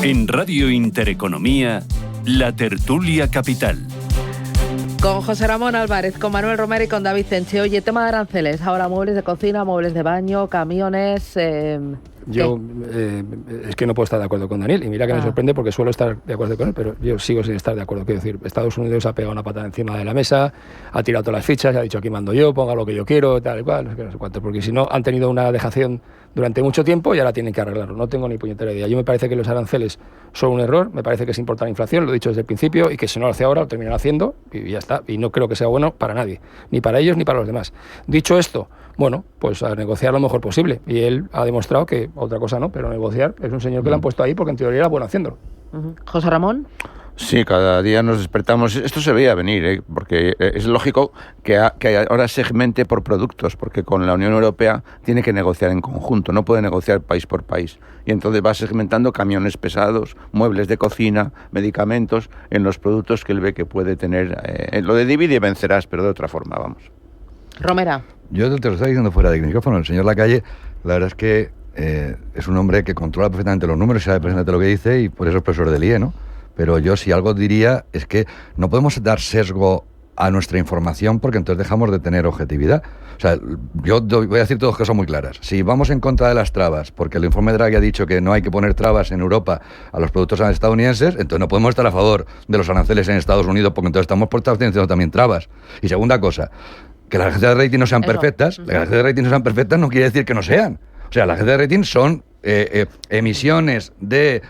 En Radio Intereconomía, la tertulia capital. Con José Ramón Álvarez, con Manuel Romero y con David Tenche. Oye, tema de aranceles. Ahora muebles de cocina, muebles de baño, camiones... Yo es que no puedo estar de acuerdo con Daniel, y mira que me sorprende porque suelo estar de acuerdo con él, pero yo sigo sin estar de acuerdo. Quiero decir, Estados Unidos ha pegado una patada encima de la mesa, ha tirado todas las fichas, ha dicho aquí mando yo, ponga lo que yo quiero, tal y cual, no sé cuánto, porque si no han tenido una dejación durante mucho tiempo y ahora tienen que arreglarlo. No tengo ni puñetera idea. Yo me parece que los aranceles son un error, me parece que es importar la inflación, lo he dicho desde el principio, y que si no lo hace ahora lo terminan haciendo y ya está. Y no creo que sea bueno para nadie, ni para ellos ni para los demás. Dicho esto, bueno, pues a negociar lo mejor posible. Y él ha demostrado que otra cosa no, pero negociar es un señor que le han puesto ahí porque en teoría era bueno haciéndolo. José Ramón. Sí, cada día nos despertamos. Esto se veía venir, porque es lógico que ahora segmente por productos, porque con la Unión Europea tiene que negociar en conjunto, no puede negociar país por país. Y entonces va segmentando camiones pesados, muebles de cocina, medicamentos, en los productos que él ve que puede tener. Lo de divide y vencerás, pero de otra forma, vamos. Romera. Yo te lo estaba diciendo fuera de micrófono, el señor Lacalle, la verdad es que es un hombre que controla perfectamente los números, sabe perfectamente lo que dice y por eso es profesor del IE, ¿no? Pero yo si algo diría es que no podemos dar sesgo a nuestra información porque entonces dejamos de tener objetividad. O sea, yo voy a decir dos cosas muy claras. Si vamos en contra de las trabas, porque el informe Draghi ha dicho que no hay que poner trabas en Europa a los productos estadounidenses, entonces no podemos estar a favor de los aranceles en Estados Unidos porque entonces estamos haciendo también trabas. Y segunda cosa, que las agencias de rating no sean perfectas, las agencias de rating no sean perfectas no quiere decir que no sean. O sea, las agencias de rating son emisiones de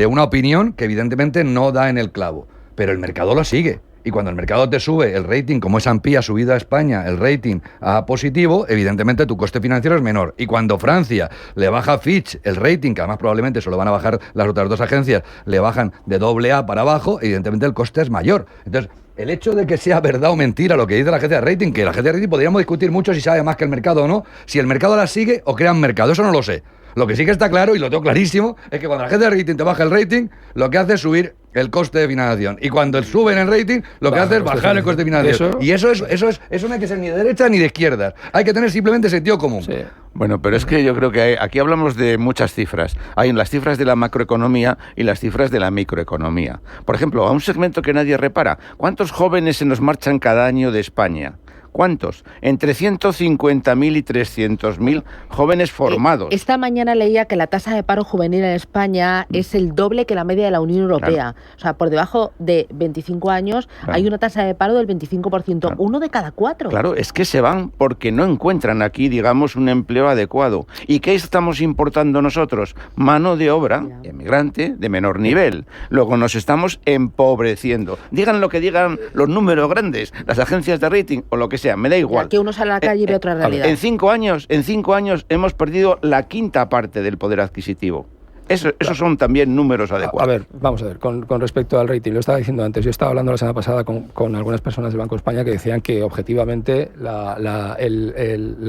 una opinión que evidentemente no da en el clavo, pero el mercado lo sigue. Y cuando el mercado te sube el rating, como S&P ha subido a España el rating a positivo, evidentemente tu coste financiero es menor. Y cuando Francia le baja a Fitch el rating, que además probablemente se lo van a bajar las otras dos agencias, le bajan de AA para abajo, evidentemente el coste es mayor. Entonces, el hecho de que sea verdad o mentira lo que dice la agencia de rating, que la agencia de rating podríamos discutir mucho si sabe más que el mercado o no, si el mercado la sigue o crean mercado, eso no lo sé. Lo que sí que está claro, y lo tengo clarísimo, es que cuando la agencia de rating te baja el rating, lo que hace es subir el coste de financiación. Y cuando suben el rating, lo que hace es bajar el coste de financiación. Y eso no hay que ser ni de derecha ni de izquierda. Hay que tener simplemente sentido común. Sí. Bueno, pero es que yo creo que aquí hablamos de muchas cifras. Hay las cifras de la macroeconomía y las cifras de la microeconomía. Por ejemplo, a un segmento que nadie repara. ¿Cuántos jóvenes se nos marchan cada año de España? ¿Cuántos? Entre 150.000 y 300.000 jóvenes formados. Esta mañana leía que la tasa de paro juvenil en España es el doble que la media de la Unión Europea. Claro. O sea, por debajo de 25 años hay una tasa de paro del 25%, claro. 1 de cada 4. Claro, es que se van porque no encuentran aquí, digamos, un empleo adecuado. ¿Y qué estamos importando nosotros? Mano de obra, emigrante, de menor nivel. Luego nos estamos empobreciendo. Digan lo que digan los números grandes, las agencias de rating o lo que sea, me da igual. Ya que uno sale a la calle y ve otra realidad. En 5 años hemos perdido la quinta parte del poder adquisitivo. Esos son también números adecuados. A ver, vamos a ver, con respecto al rating, lo estaba diciendo antes, yo estaba hablando la semana pasada con algunas personas del Banco de España que decían que objetivamente la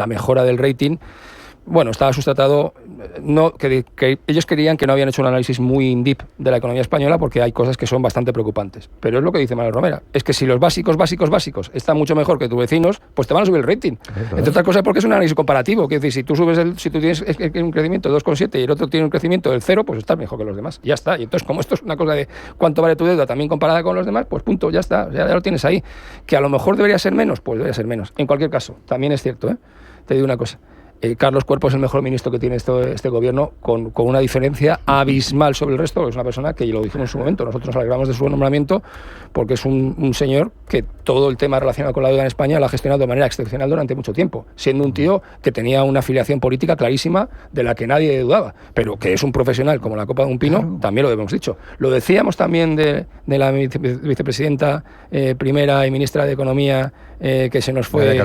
mejora del rating, bueno, estaba sustatado, que ellos querían que no habían hecho un análisis muy in-deep de la economía española porque hay cosas que son bastante preocupantes. Pero es lo que dice Manuel Romera, es que si los básicos están mucho mejor que tus vecinos, pues te van a subir el rating. Entre otras cosas porque es un análisis comparativo, que es decir, si tú tienes un crecimiento de 2,7 y el otro tiene un crecimiento del 0, pues estás mejor que los demás. Ya está. Y entonces, como esto es una cosa de cuánto vale tu deuda también comparada con los demás, pues punto, ya está. Ya lo tienes ahí. Que a lo mejor debería ser menos, pues debería ser menos. En cualquier caso, también es cierto, te digo una cosa. Carlos Cuerpo es el mejor ministro que tiene este gobierno con una diferencia abismal sobre el resto, porque es una persona que, lo dijimos en su momento, nosotros nos alegramos de su nombramiento porque es un señor que todo el tema relacionado con la deuda en España lo ha gestionado de manera excepcional durante mucho tiempo, siendo un tío que tenía una afiliación política clarísima de la que nadie dudaba, pero que es un profesional como la copa de un pino, claro. También lo hemos dicho. Lo decíamos también de la vicepresidenta primera y ministra de Economía que se nos fue,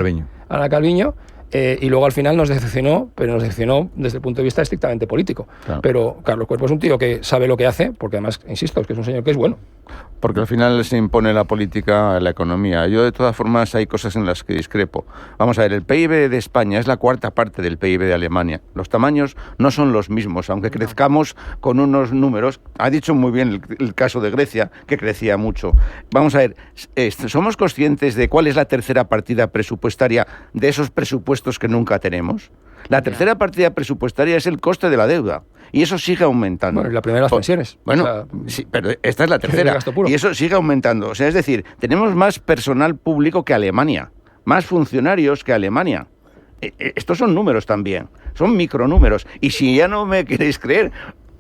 Ana Calviño. Y luego al final nos decepcionó, pero nos decepcionó desde el punto de vista estrictamente político. Claro. Pero Carlos Cuerpo es un tío que sabe lo que hace, porque además, insisto, es que es un señor que es bueno. Porque al final se impone la política a la economía. Yo, de todas formas, hay cosas en las que discrepo. Vamos a ver, el PIB de España es la cuarta parte del PIB de Alemania. Los tamaños no son los mismos, aunque crezcamos con unos números. Ha dicho muy bien el caso de Grecia, que crecía mucho. Vamos a ver, ¿somos conscientes de cuál es la tercera partida presupuestaria de esos presupuestos que nunca tenemos? La tercera partida presupuestaria es el coste de la deuda. Y eso sigue aumentando. Bueno, y la primera las pensiones. Bueno, o sea, sí, pero esta es la tercera. Y eso sigue aumentando. O sea, es decir, tenemos más personal público que Alemania, más funcionarios que Alemania. Estos son números también, son micronúmeros. Y si ya no me queréis creer,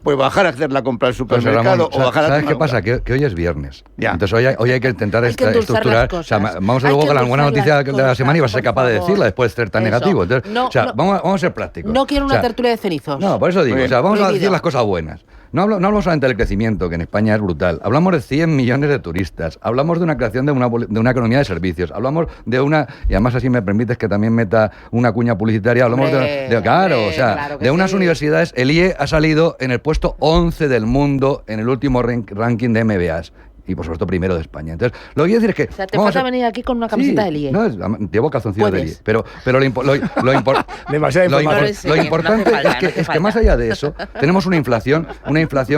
pues bajar a hacer la compra al supermercado, o bajar a... ¿Sabes qué pasa? Que hoy es viernes. Ya. Entonces hoy hay que intentar estructurar... O sea, vamos a luego con la buena noticia de la semana y vas a ser capaz de decirla después de ser tan negativo. Entonces, vamos a ser prácticos. No quiero una tertulia de cenizos. No, por eso digo, vamos a decir las cosas buenas. No hablamos solamente del crecimiento, que en España es brutal. Hablamos de 100 millones de turistas. Hablamos de una creación de una economía de servicios. Hablamos de una... Y además, así me permites que también meta una cuña publicitaria. Hablamos de unas universidades. El IE ha salido en el puesto 11 del mundo en el último ranking de MBAs. Y por supuesto primero de España. Entonces, lo que quiero decir es que... O sea, te falta venir aquí con una camiseta del IE. No, llevo calzoncillos del IE. Pero lo importante es que más allá de eso, tenemos una inflación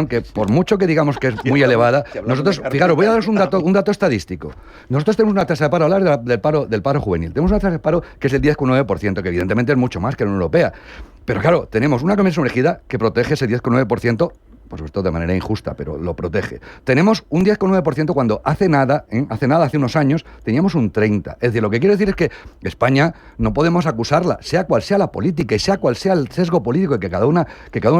que por mucho que digamos que es muy elevada, nosotros, fijaros, voy a daros un dato estadístico. Nosotros tenemos una tasa de paro, hablar del paro juvenil, tenemos una tasa de paro que es el 10,9%, que evidentemente es mucho más que la Unión Europea. Pero claro, tenemos una economía sumergida que protege ese 10,9%, por supuesto de manera injusta, pero lo protege. Tenemos un 10,9% cuando hace unos años, teníamos un 30%. Es decir, lo que quiero decir es que España no podemos acusarla, sea cual sea la política y sea cual sea el sesgo político que cada uno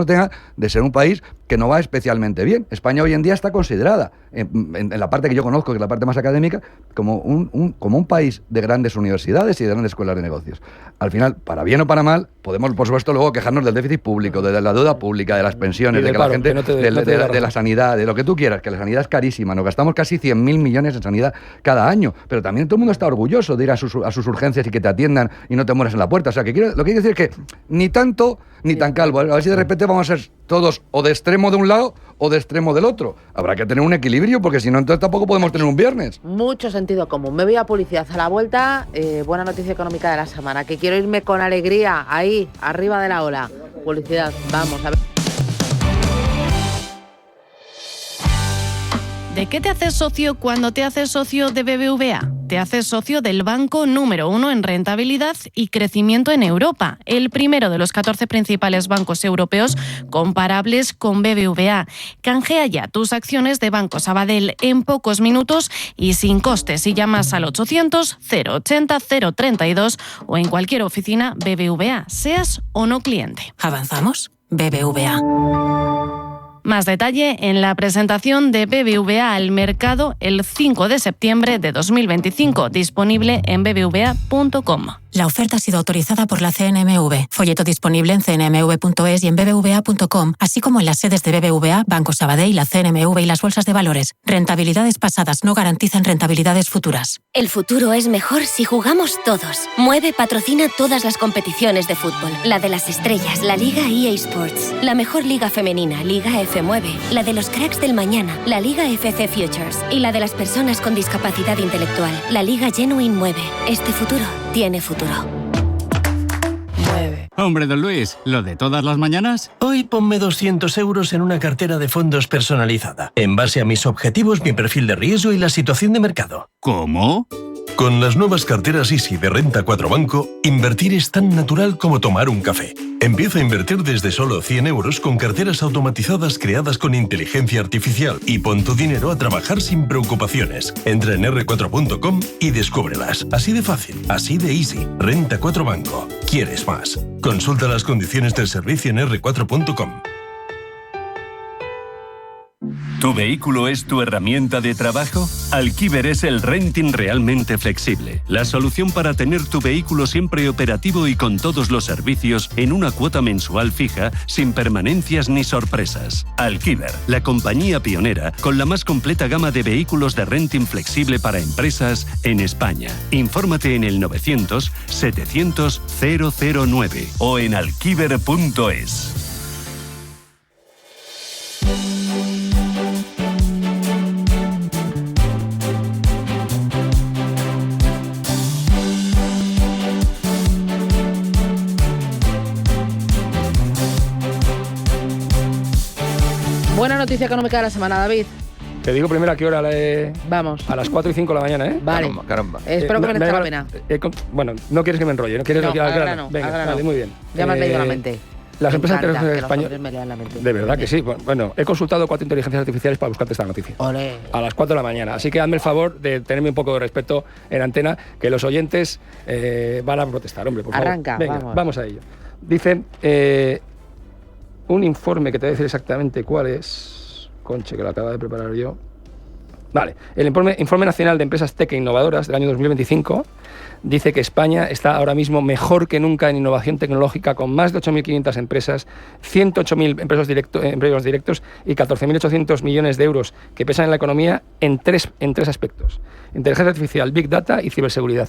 tenga, de ser un país que no va especialmente bien. España hoy en día está considerada, en la parte que yo conozco, que es la parte más académica, como un país de grandes universidades y de grandes escuelas de negocios. Al final, para bien o para mal, podemos, por supuesto, luego quejarnos del déficit público, de la deuda pública, de las pensiones, de que la gente, de la sanidad, de lo que tú quieras, que la sanidad es carísima. Nos gastamos casi 100.000 millones en sanidad cada año, pero también todo el mundo está orgulloso de ir a sus urgencias y que te atiendan y no te mueras en la puerta. O sea, lo que quiero decir es que ni tanto ni tan calvo. A ver si de repente vamos a ser todos o de extremo de un lado o de extremo del otro. Habrá que tener un equilibrio, porque si no, entonces tampoco podemos tener un viernes. Mucho sentido común. Me voy a publicidad. A la vuelta, buena noticia económica de la semana, que quiero irme con alegría ahí, arriba de la ola. Publicidad, vamos a ver. ¿De qué te haces socio cuando te haces socio de BBVA? Te haces socio del banco número 1 en rentabilidad y crecimiento en Europa, el primero de los 14 principales bancos europeos comparables con BBVA. Canjea ya tus acciones de Banco Sabadell en pocos minutos y sin costes si llamas al 800 080 032 o en cualquier oficina BBVA, seas o no cliente. ¿Avanzamos? BBVA. Más detalle en la presentación de BBVA al mercado el 5 de septiembre de 2025, disponible en bbva.com. La oferta ha sido autorizada por la CNMV. Folleto disponible en cnmv.es y en bbva.com, así como en las sedes de BBVA, Banco Sabadell, la CNMV y las bolsas de valores. Rentabilidades pasadas no garantizan rentabilidades futuras. El futuro es mejor si jugamos todos. Mueve patrocina todas las competiciones de fútbol. La de las estrellas, la Liga EA Sports. La mejor liga femenina, Liga F Mueve. La de los cracks del mañana, la Liga FC Futures. Y la de las personas con discapacidad intelectual, la Liga Genuine Mueve. Este futuro tiene futuro. Hombre, don Luis, ¿lo de todas las mañanas? Hoy ponme 200 euros en una cartera de fondos personalizada, en base a mis objetivos, mi perfil de riesgo y la situación de mercado. ¿Cómo? Con las nuevas carteras Easy de Renta 4 Banco, invertir es tan natural como tomar un café. Empieza a invertir desde solo 100 euros con carteras automatizadas creadas con inteligencia artificial y pon tu dinero a trabajar sin preocupaciones. Entra en r4.com y descúbrelas. Así de fácil, así de easy. Renta 4 Banco. ¿Quieres más? Consulta las condiciones del servicio en r4.com. ¿Tu vehículo es tu herramienta de trabajo? Alquiver es el renting realmente flexible. La solución para tener tu vehículo siempre operativo y con todos los servicios en una cuota mensual fija, sin permanencias ni sorpresas. Alquiver, la compañía pionera con la más completa gama de vehículos de renting flexible para empresas en España. Infórmate en el 900 700 009 o en alquiver.es. Buena noticia económica de la semana, David. Te digo primero a qué hora Vamos. A las 4 y 5 de la mañana, ¿eh? Vale. Caramba. Espero que merezca la pena. Bueno, no quieres que me enrolle, ¿no? ¿Quieres no, que al grano? Venga, grano. Vale, muy bien. Ya me has leído la mente. Las empresas internacionales españolas. me lean la mente. De verdad que sí. Bueno, he consultado 4 inteligencias artificiales para buscarte esta noticia. Olé. A las 4 de la mañana. Así que hazme el favor de tenerme un poco de respeto en antena, que los oyentes van a protestar, hombre, por favor. Arranca, venga, vamos a ello. Dice un informe que te voy a decir exactamente cuál es. Conche, que lo acabo de preparar yo. Vale, el informe Nacional de Empresas Tech e Innovadoras del año 2025 dice que España está ahora mismo mejor que nunca en innovación tecnológica, con más de 8.500 empresas, 108.000 empleos directos y 14.800 millones de euros que pesan en la economía en tres aspectos: inteligencia artificial, big data y ciberseguridad.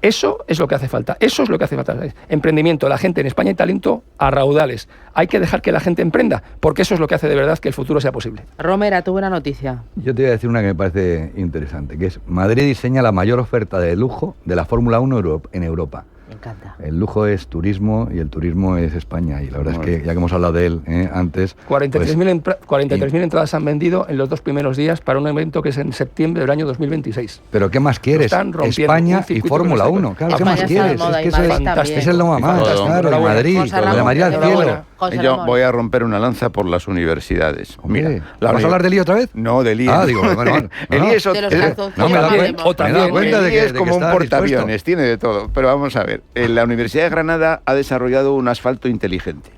Eso es lo que hace falta. Eso es lo que hace falta. Emprendimiento. La gente en España hay talento a raudales. Hay que dejar que la gente emprenda, porque eso es lo que hace de verdad que el futuro sea posible. Romera, tu buena noticia. Yo te voy a decir una que me parece interesante, que es: Madrid diseña la mayor oferta de lujo de la Fórmula 1 en Europa. Me encanta. El lujo es turismo y el turismo es España. Y la verdad es que, ya que hemos hablado de él antes... 43.000 entradas se han vendido en los 2 primeros días para un evento que es en septiembre del año 2026. ¿Pero qué más quieres? España y Fórmula 1. Claro, ¿qué más quieres? Es que eso es fantástico. Es el no más, claro, de Madrid, de Madrid al cielo. Yo voy a romper una lanza por las universidades. Mira, ¿vas a hablar del IE otra vez? No, del IE. Ah, digo, bueno. El IE es como un portaaviones, tiene de todo. Pero vamos a ver. La Universidad de Granada ha desarrollado un asfalto inteligente.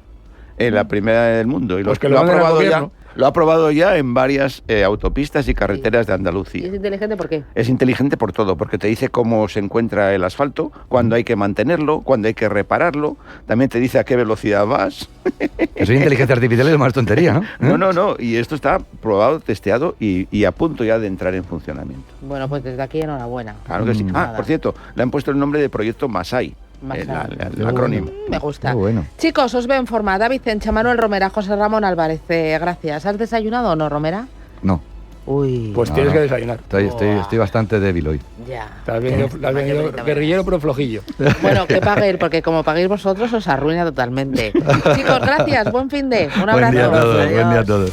La primera del mundo. Y pues que lo ha aprobado ya. Lo ha probado ya en varias autopistas y carreteras de Andalucía. ¿Y es inteligente por qué? Es inteligente por todo, porque te dice cómo se encuentra el asfalto, cuándo hay que mantenerlo, cuándo hay que repararlo, también te dice a qué velocidad vas. Eso es inteligencia artificial, es más tontería, ¿no? No, y esto está probado, testeado y a punto ya de entrar en funcionamiento. Bueno, pues desde aquí enhorabuena. Claro que sí. Por cierto, le han puesto el nombre de proyecto Masai. El acrónimo. Me gusta. Bueno. Chicos, os veo en forma. David Cencha, Manuel Romera, José Ramón Álvarez. Gracias. ¿Has desayunado o no, Romera? No. Uy. Pues tienes que desayunar. Estoy bastante débil hoy. Ya. Estás venido guerrillero pero flojillo. Bueno, que pague él, porque como paguéis vosotros os arruina totalmente. Chicos, gracias. Buen fin de. Un abrazo. Buen día a todos.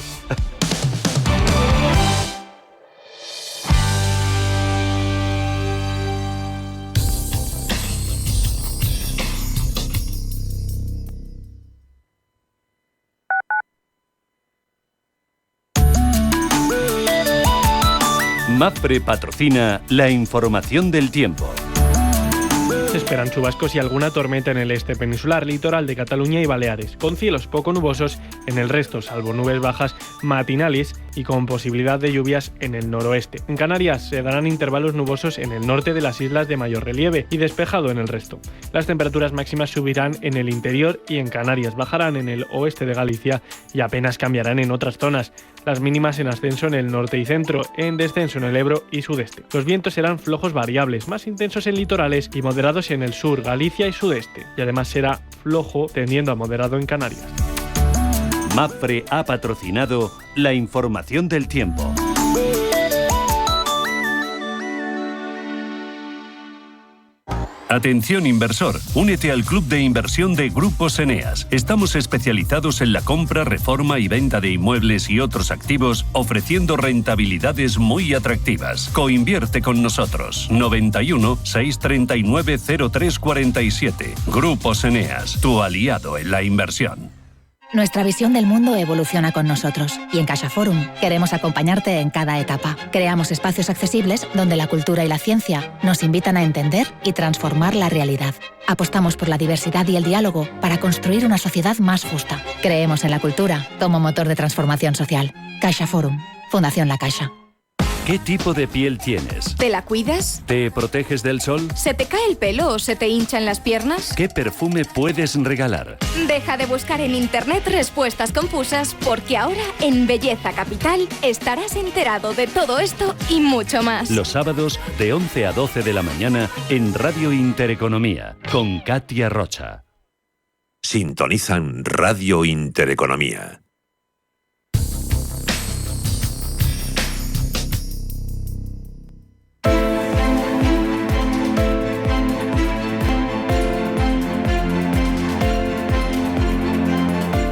MAPFRE patrocina la información del tiempo. Se esperan chubascos y alguna tormenta en el este peninsular, litoral de Cataluña y Baleares, con cielos poco nubosos en el resto, salvo nubes bajas matinales y con posibilidad de lluvias en el noroeste. En Canarias se darán intervalos nubosos en el norte de las islas de mayor relieve y despejado en el resto. Las temperaturas máximas subirán en el interior y en Canarias, bajarán en el oeste de Galicia y apenas cambiarán en otras zonas. Las mínimas en ascenso en el norte y centro, en descenso en el Ebro y sudeste. Los vientos serán flojos variables, más intensos en litorales y moderados en el sur, Galicia y sudeste. Y además será flojo tendiendo a moderado en Canarias. MAPFRE ha patrocinado la información del tiempo. Atención inversor, únete al club de inversión de Grupos Eneas. Estamos especializados en la compra, reforma y venta de inmuebles y otros activos, ofreciendo rentabilidades muy atractivas. Coinvierte con nosotros. 91 639 0347. Grupos Eneas, tu aliado en la inversión. Nuestra visión del mundo evoluciona con nosotros y en CaixaForum queremos acompañarte en cada etapa. Creamos espacios accesibles donde la cultura y la ciencia nos invitan a entender y transformar la realidad. Apostamos por la diversidad y el diálogo para construir una sociedad más justa. Creemos en la cultura como motor de transformación social. CaixaForum, Fundación La Caixa. ¿Qué tipo de piel tienes? ¿Te la cuidas? ¿Te proteges del sol? ¿Se te cae el pelo o se te hinchan las piernas? ¿Qué perfume puedes regalar? Deja de buscar en internet respuestas confusas, porque ahora en Belleza Capital estarás enterado de todo esto y mucho más. Los sábados de 11 a 12 de la mañana en Radio Intereconomía con Katia Rocha. Sintonizan Radio Intereconomía.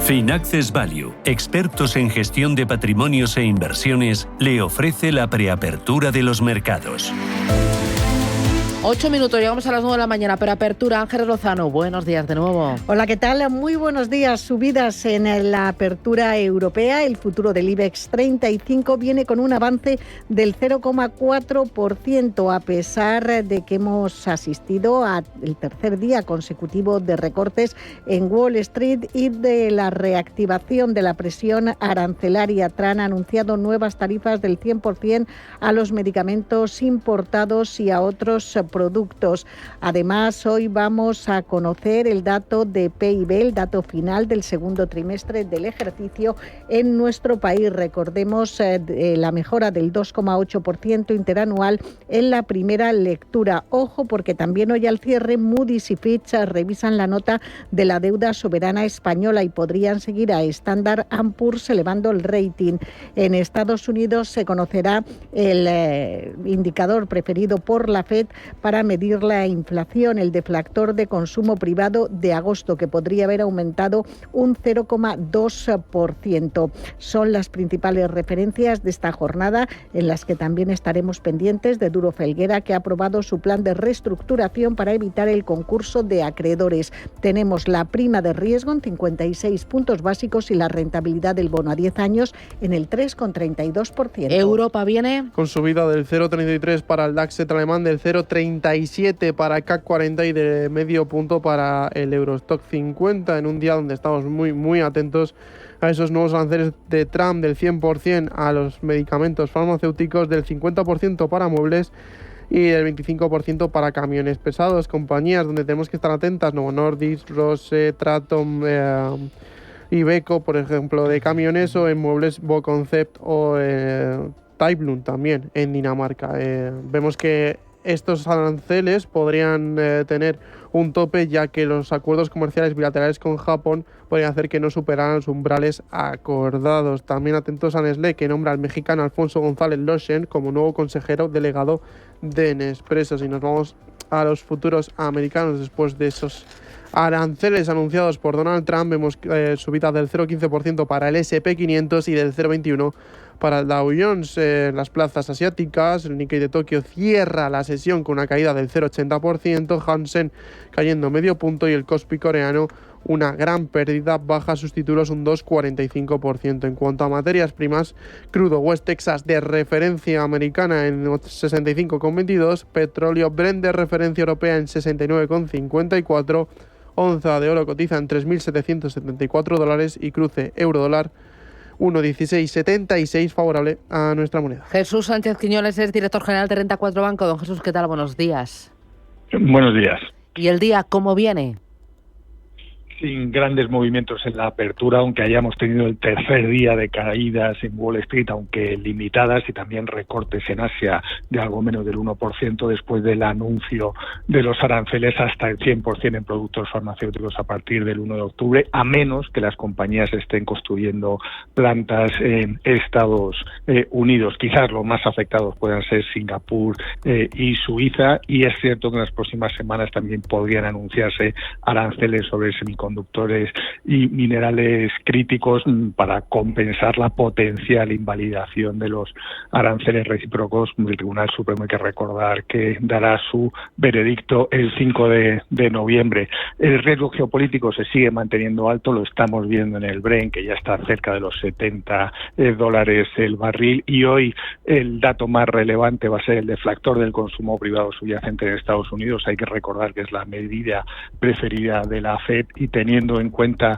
Finaccess Value, expertos en gestión de patrimonios e inversiones, le ofrece la preapertura de los mercados. 8 minutos, llegamos a las 9 de la mañana, pero apertura. Ángeles Lozano, buenos días de nuevo. Hola, ¿qué tal? Muy buenos días. Subidas en la apertura europea. El futuro del IBEX 35 viene con un avance del 0,4%, a pesar de que hemos asistido al tercer día consecutivo de recortes en Wall Street y de la reactivación de la presión arancelaria. Trump ha anunciado nuevas tarifas del 100% a los medicamentos importados y a otros productos. Además, hoy vamos a conocer el dato de PIB, el dato final del segundo trimestre del ejercicio en nuestro país. Recordemos la mejora del 2,8% interanual en la primera lectura. Ojo, porque también hoy al cierre Moody's y Fitch revisan la nota de la deuda soberana española y podrían seguir a Standard & Poor's elevando el rating. En Estados Unidos se conocerá el indicador preferido por la FED para medir la inflación, el deflactor de consumo privado de agosto, que podría haber aumentado un 0,2%. Son las principales referencias de esta jornada, en las que también estaremos pendientes de Duro Felguera, que ha aprobado su plan de reestructuración para evitar el concurso de acreedores. Tenemos la prima de riesgo en 56 puntos básicos y la rentabilidad del bono a 10 años en el 3,32%. Europa viene con subida del 0,33 para el DAX alemán, del 0,30 0,37 para el CAC 40 y de medio punto para el Eurostock 50, en un día donde estamos muy atentos a esos nuevos aranceles de Trump del 100% a los medicamentos farmacéuticos, del 50% para muebles y del 25% para camiones pesados. Compañías donde tenemos que estar atentas: Novo Nordisk, Rose, Traton, Iveco, por ejemplo, de camiones, o en muebles Boconcept o Taiblund también en Dinamarca. Vemos que estos aranceles podrían tener un tope, ya que los acuerdos comerciales bilaterales con Japón podrían hacer que no superaran los umbrales acordados. También atentos a Nestlé, que nombra al mexicano Alfonso González Loschen como nuevo consejero delegado de Nespresso. Si nos vamos a los futuros americanos, después de esos aranceles anunciados por Donald Trump, vemos subida del 0,15% para el S&P 500 y del 0,21% para el Dow Jones. En las plazas asiáticas, el Nikkei de Tokio cierra la sesión con una caída del 0,80%, Hansen cayendo medio punto y el Kospi coreano una gran pérdida, baja sus títulos un 2,45%. En cuanto a materias primas, crudo West Texas de referencia americana en 65,22, petróleo Brent de referencia europea en 69,54, onza de oro cotiza en $3.774 y cruce euro-dólar 1,1676, favorable a nuestra moneda. Jesús Sánchez Quiñones es director general de Renta 4 Banco. Don Jesús, ¿qué tal? Buenos días. Buenos días. ¿Y el día cómo viene? Sin grandes movimientos en la apertura, aunque hayamos tenido el tercer día de caídas en Wall Street, aunque limitadas, y también recortes en Asia de algo menos del 1% después del anuncio de los aranceles hasta el 100% en productos farmacéuticos a partir del 1 de octubre, a menos que las compañías estén construyendo plantas en Estados Unidos. Quizás los más afectados puedan ser Singapur y Suiza, y es cierto que en las próximas semanas también podrían anunciarse aranceles sobre semiconductores y minerales críticos para compensar la potencial invalidación de los aranceles recíprocos. El Tribunal Supremo, hay que recordar que dará su veredicto el 5 de noviembre. El riesgo geopolítico se sigue manteniendo alto, lo estamos viendo en el Brent, que ya está cerca de los $70 el barril, y hoy el dato más relevante va a ser el deflactor del consumo privado subyacente en Estados Unidos. Hay que recordar que es la medida preferida de la FED, y teniendo en cuenta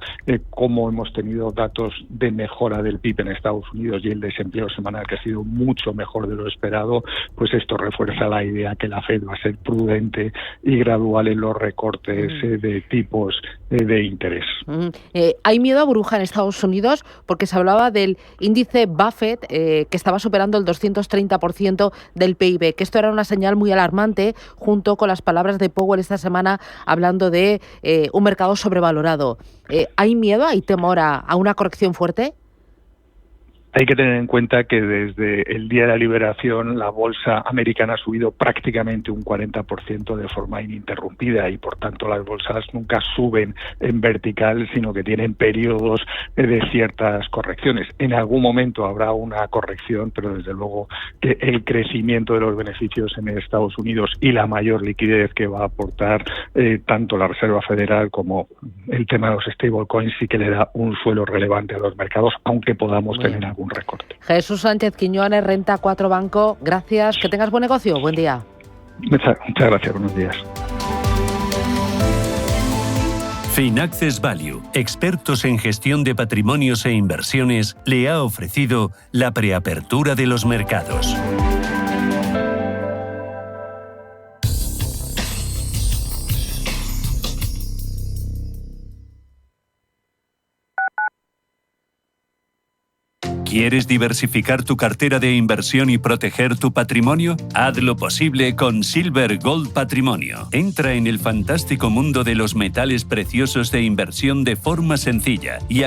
cómo hemos tenido datos de mejora del PIB en Estados Unidos y el desempleo semanal que ha sido mucho mejor de lo esperado, pues esto refuerza la idea que la FED va a ser prudente y gradual en los recortes de tipos de interés. Hay miedo a burbuja en Estados Unidos porque se hablaba del índice Buffett que estaba superando el 230% del PIB, que esto era una señal muy alarmante, junto con las palabras de Powell esta semana hablando de un mercado sobrevalorado. ¿Hay miedo, hay temor a una corrección fuerte? Hay que tener en cuenta que desde el día de la liberación la bolsa americana ha subido prácticamente un 40% de forma ininterrumpida, y por tanto las bolsas nunca suben en vertical, sino que tienen periodos de ciertas correcciones. En algún momento habrá una corrección, pero desde luego que el crecimiento de los beneficios en Estados Unidos y la mayor liquidez que va a aportar tanto la Reserva Federal como el tema de los stablecoins sí que le da un suelo relevante a los mercados, aunque podamos tener algún recorte. Jesús Sánchez Quiñones, Renta 4 Banco, gracias, que tengas buen negocio, buen día. Muchas gracias, buenos días. Finaccess Value, expertos en gestión de patrimonios e inversiones, le ha ofrecido la preapertura de los mercados. ¿Quieres diversificar tu cartera de inversión y proteger tu patrimonio? Haz lo posible con Silver Gold Patrimonio. Entra en el fantástico mundo de los metales preciosos de inversión de forma sencilla y